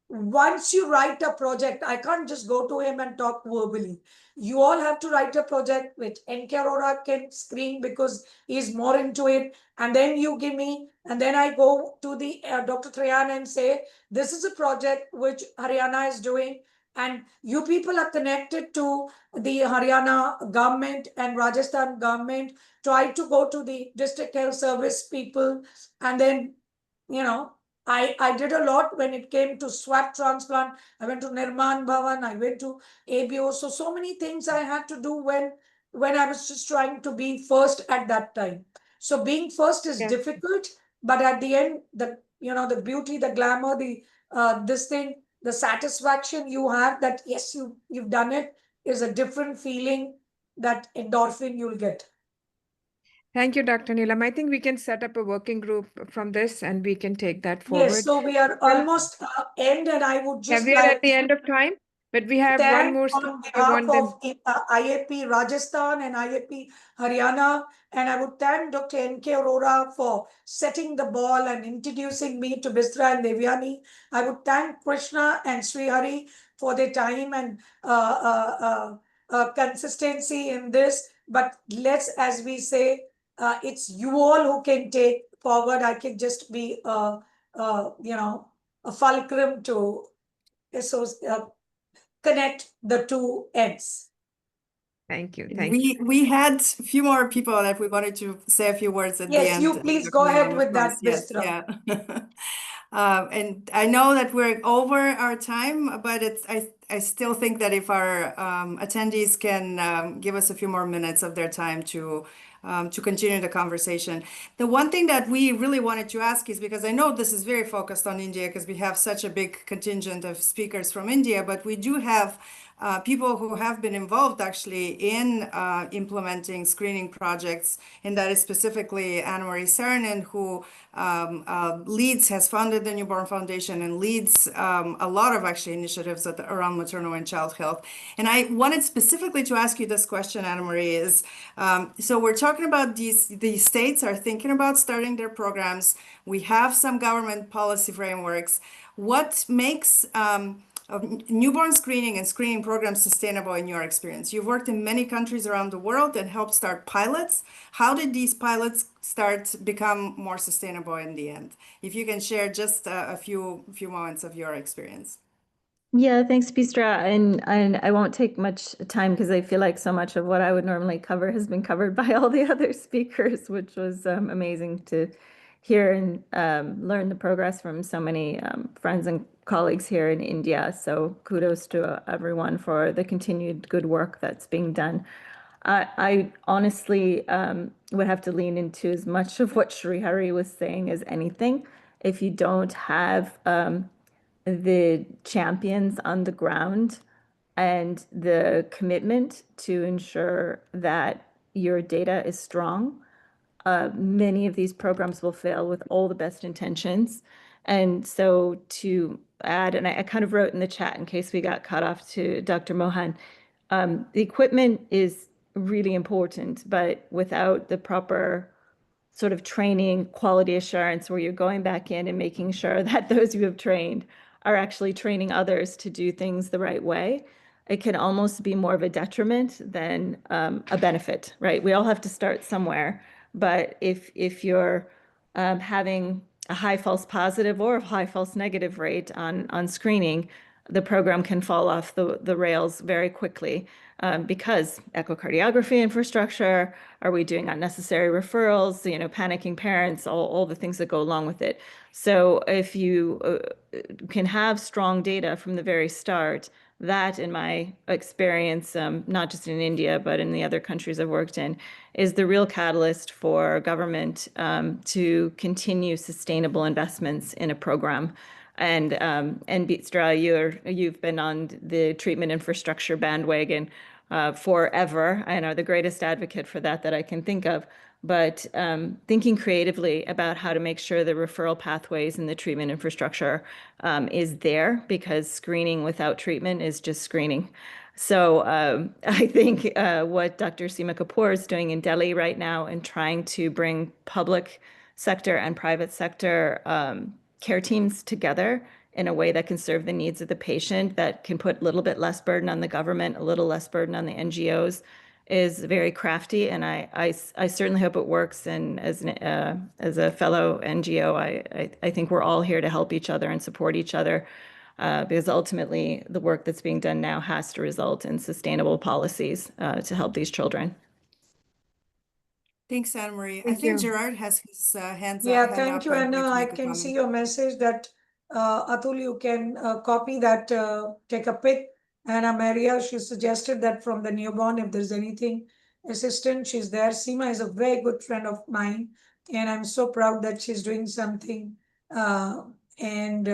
once you write a project, I can't just go to him and talk verbally. You all have to write a project which NK Arora can screen because he's more into it. And then you give me, and then I go to the Dr. Trehan and say, this is a project which Haryana is doing. And you people are connected to the Haryana government and Rajasthan government. Try to go to the district health service people, and then, I did a lot when it came to swab transplant. I went to Nirman Bhavan, I went to ABO. So many things I had to do when I was just trying to be first at that time. So being first is Yeah. difficult, but at the end, the beauty, the glamour, this thing, the satisfaction you have that yes, you've done it, is a different feeling, that endorphin you'll get. Thank you, Dr. Neelam. I think we can set up a working group from this and we can take that Yes, forward. so we are almost end, and I would Yeah, just we are at like the end of time, but we have one thank more slide. on I behalf want them. of IAP Rajasthan and IAP Haryana, and I would thank Dr. N.K. Arora for setting the ball and introducing me to Bisra and Devyani. I would thank Krishna and Sri Hari for their time and consistency in this. But let's, as we say, it's you all who can take forward. I can just be, a fulcrum to connect the two ends. Thank you. Thank you. We had a few more people that we wanted to say a few words at the Yes, end. you please Dr. go ahead Neelam, of with that, course. Yes, Bistra. yeah. And I know that we're over our time, but I still think that if our attendees can give us a few more minutes of their time to continue the conversation. The one thing that we really wanted to ask is, because I know this is very focused on India because we have such a big contingent of speakers from India, but we do have people who have been involved actually in implementing screening projects, and that is specifically Anne-Marie Saarinen, who has founded the Newborn Foundation and leads a lot of actually initiatives around maternal and child health. And I wanted specifically to ask you this question, Anne-Marie, is so we're talking about these states are thinking about starting their programs. We have some government policy frameworks. What makes of newborn screening and screening programs sustainable in your experience? You've worked in many countries around the world and helped start pilots. How did these pilots become more sustainable in the end? If you can share just a few moments of your experience. Yeah, thanks, Bistra. And I won't take much time because I feel like so much of what I would normally cover has been covered by all the other speakers, which was amazing to hear and learn the progress from so many friends and colleagues here in India. So kudos to everyone for the continued good work that's being done. I honestly would have to lean into as much of what Srihari was saying as anything. If you don't have the champions on the ground and the commitment to ensure that your data is strong, many of these programs will fail with all the best intentions. And so to add, and I kind of wrote in the chat in case we got cut off to Dr. Mohan, the equipment is really important, but without the proper sort of training, quality assurance, where you're going back in and making sure that those you have trained are actually training others to do things the right way, it can almost be more of a detriment than a benefit, right? We all have to start somewhere, but if you're having a high false positive or a high false negative rate on screening, the program can fall off the rails very quickly because echocardiography infrastructure, are we doing unnecessary referrals, panicking parents, all the things that go along with it. So if you can have strong data from the very start, that, in my experience, not just in India, but in the other countries I've worked in, is the real catalyst for government to continue sustainable investments in a program. And Bistra, you've been on the treatment infrastructure bandwagon forever and are the greatest advocate for that I can think of. But thinking creatively about how to make sure the referral pathways and the treatment infrastructure is there, because screening without treatment is just screening. So I think what Dr. Seema Kapoor is doing in Delhi right now and trying to bring public sector and private sector care teams together in a way that can serve the needs of the patient, that can put a little bit less burden on the government, a little less burden on the NGOs, is very crafty, and I certainly hope it works. And as a fellow NGO, I think we're all here to help each other and support each other, because ultimately the work that's being done now has to result in sustainable policies to help these children. Thanks, Anne-Marie. I Thank think you. Gerard has his hand Thank up you, and would Anna. like to I make a can see comment. your message that Atul, you can copy that, take a pic. Anna Maria, she suggested that from the newborn, if there's anything assistant, she's there. Seema is a very good friend of mine, and I'm so proud that she's doing something. And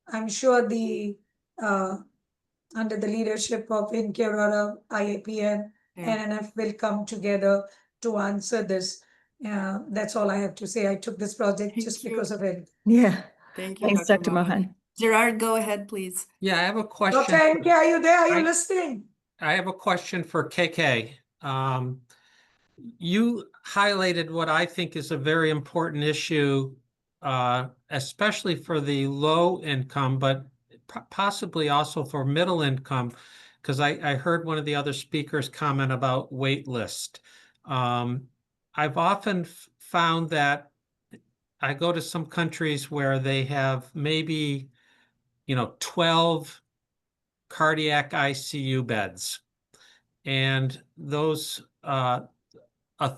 I'm sure the under the leadership of Inkerora, IAPN, Yeah. NNF will come together to answer this. That's all I have to say. I took this project Thank just you. because of it. Yeah. Thank you, Thanks, Dr. Mohan. Gerard, go ahead, please. Yeah, I have a Dr. question. NK, are you there? Are you I- listening? I have a question for KK. You highlighted what I think is a very important issue, especially for the low income, but possibly also for middle income, because I heard one of the other speakers comment about wait list. I've often found that I go to some countries where they have maybe 12 cardiac ICU beds. And those, a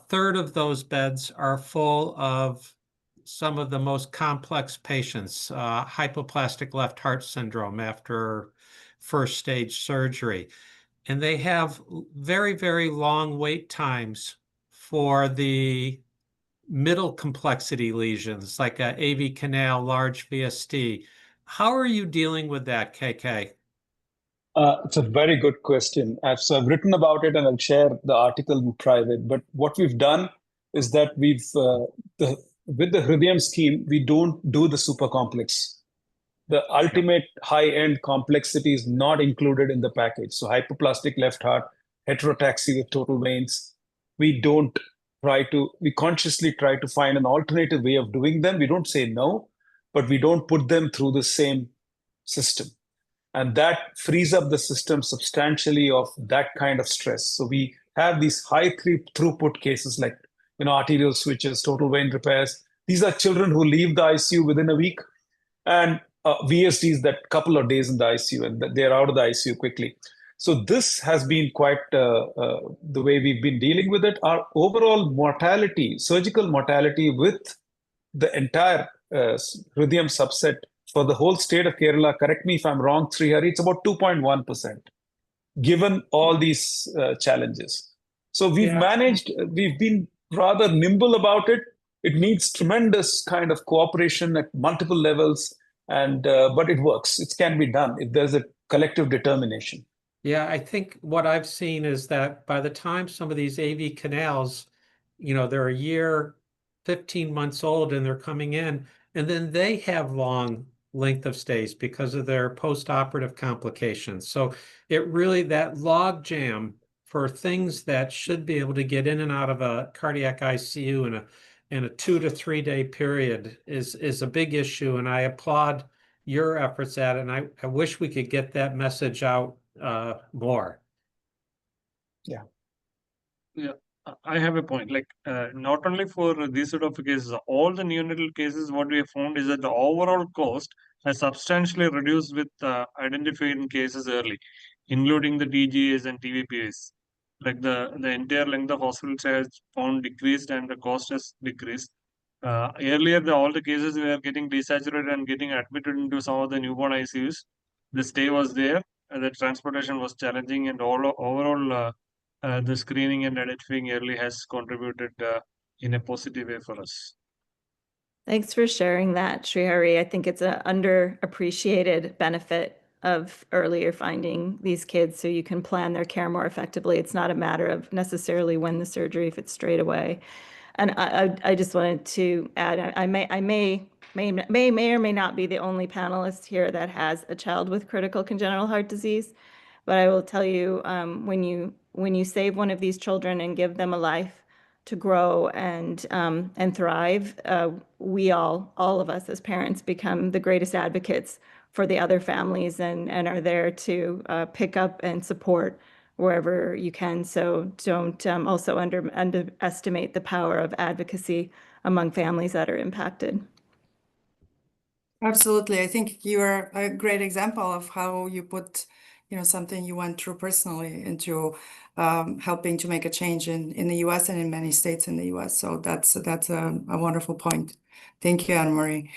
third of those beds are full of some of the most complex patients, hypoplastic left heart syndrome after first stage surgery. And they have very, very long wait times for the middle complexity lesions, like a AV canal, large VSD. How are you dealing with that, KK? It's a very good question. So I've written about it and I'll share the article in private. But what we've done is that with the Hridayam scheme, we don't do the super complex. The ultimate high-end complexity is not included in the package. So hypoplastic left heart, heterotaxy with total veins, we consciously try to find an alternative way of doing them. We don't say no, but we don't put them through the same system. And that frees up the system substantially of that kind of stress. So we have these high throughput cases like arterial switches, total vein repairs. These are children who leave the ICU within a week, and VSDs that couple of days in the ICU, and they're out of the ICU quickly. So this has been quite the way we've been dealing with it. Our overall mortality, surgical mortality with the entire Hridayam subset for the whole state of Kerala, correct me if I'm wrong, Srihari, it's about 2.1%, given all these challenges. So we've been rather nimble about it. It needs tremendous kind of cooperation at multiple levels, but it works. It can be done if there's a collective determination. Yeah, I think what I've seen is that by the time some of these AV canals, they're a year, 15 months old and they're coming in, and then they have long length of stays because of their post-operative complications. So that log jam for things that should be able to get in and out of a cardiac ICU in a 2 to 3 day period is a big issue. And I applaud your efforts at it. And I wish we could get that message out more. Yeah, I have a point. Like, not only for these sort of cases, all the neonatal cases, what we have found is that the overall cost has substantially reduced with identifying cases early, including the TGAs and TVPAs. Like the entire length of hospital stay has found decreased and the cost has decreased. Earlier, all the cases were getting desaturated and getting admitted into some of the newborn ICUs. The stay was there, and the transportation was challenging, and overall the screening and identifying early has contributed in a positive way for us. Thanks for sharing that, Srihari. I think it's an underappreciated benefit of earlier finding these kids so you can plan their care more effectively. It's not a matter of necessarily when the surgery, if it's straight away. And I just wanted to add, I may or may not be the only panelist here that has a child with critical congenital heart disease, but I will tell you, when you save one of these children and give them a life to grow and thrive, we all of us as parents become the greatest advocates for the other families and are there to pick up and support wherever you can. So don't also underestimate the power of advocacy among families that are impacted. Absolutely. I think you are a great example of how you put, something you went through personally into helping to make a change in the US and in many states in the US. So that's a wonderful point. Thank you, Anna Marie.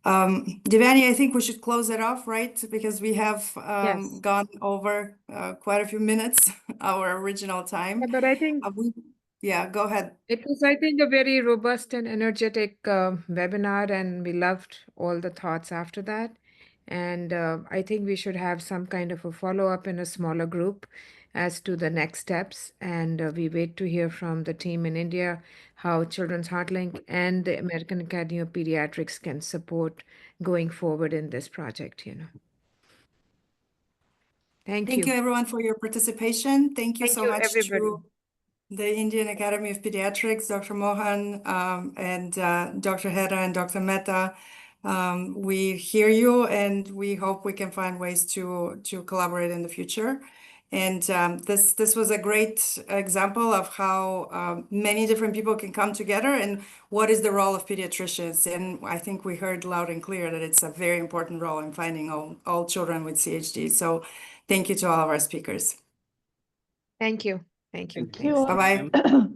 Devani, I think we should close it off, right? Because we have Yes. gone over quite a few minutes, our original time. But I think Yeah, go ahead. it was, I think, a very robust and energetic webinar, and we loved all the thoughts after that. And I think we should have some kind of a follow-up in a smaller group as to the next steps. And we wait to hear from the team in India how Children's Heartlink and the American Academy of Pediatrics can support going forward in this project, Thank Thank you. you, everyone, for your participation. Thank you Thank so you, much everybody. to the Indian Academy of Pediatrics, Dr. Mohan, and Dr. Hera and Dr. Mehta. We hear you, and we hope we can find ways to collaborate in the future. And this was a great example of how many different people can come together and what is the role of pediatricians. And I think we heard loud and clear that it's a very important role in finding all children with CHD. So thank you to all of our speakers. Thank you. Thank you. Thank you. Thanks. Bye-bye. Ma'am.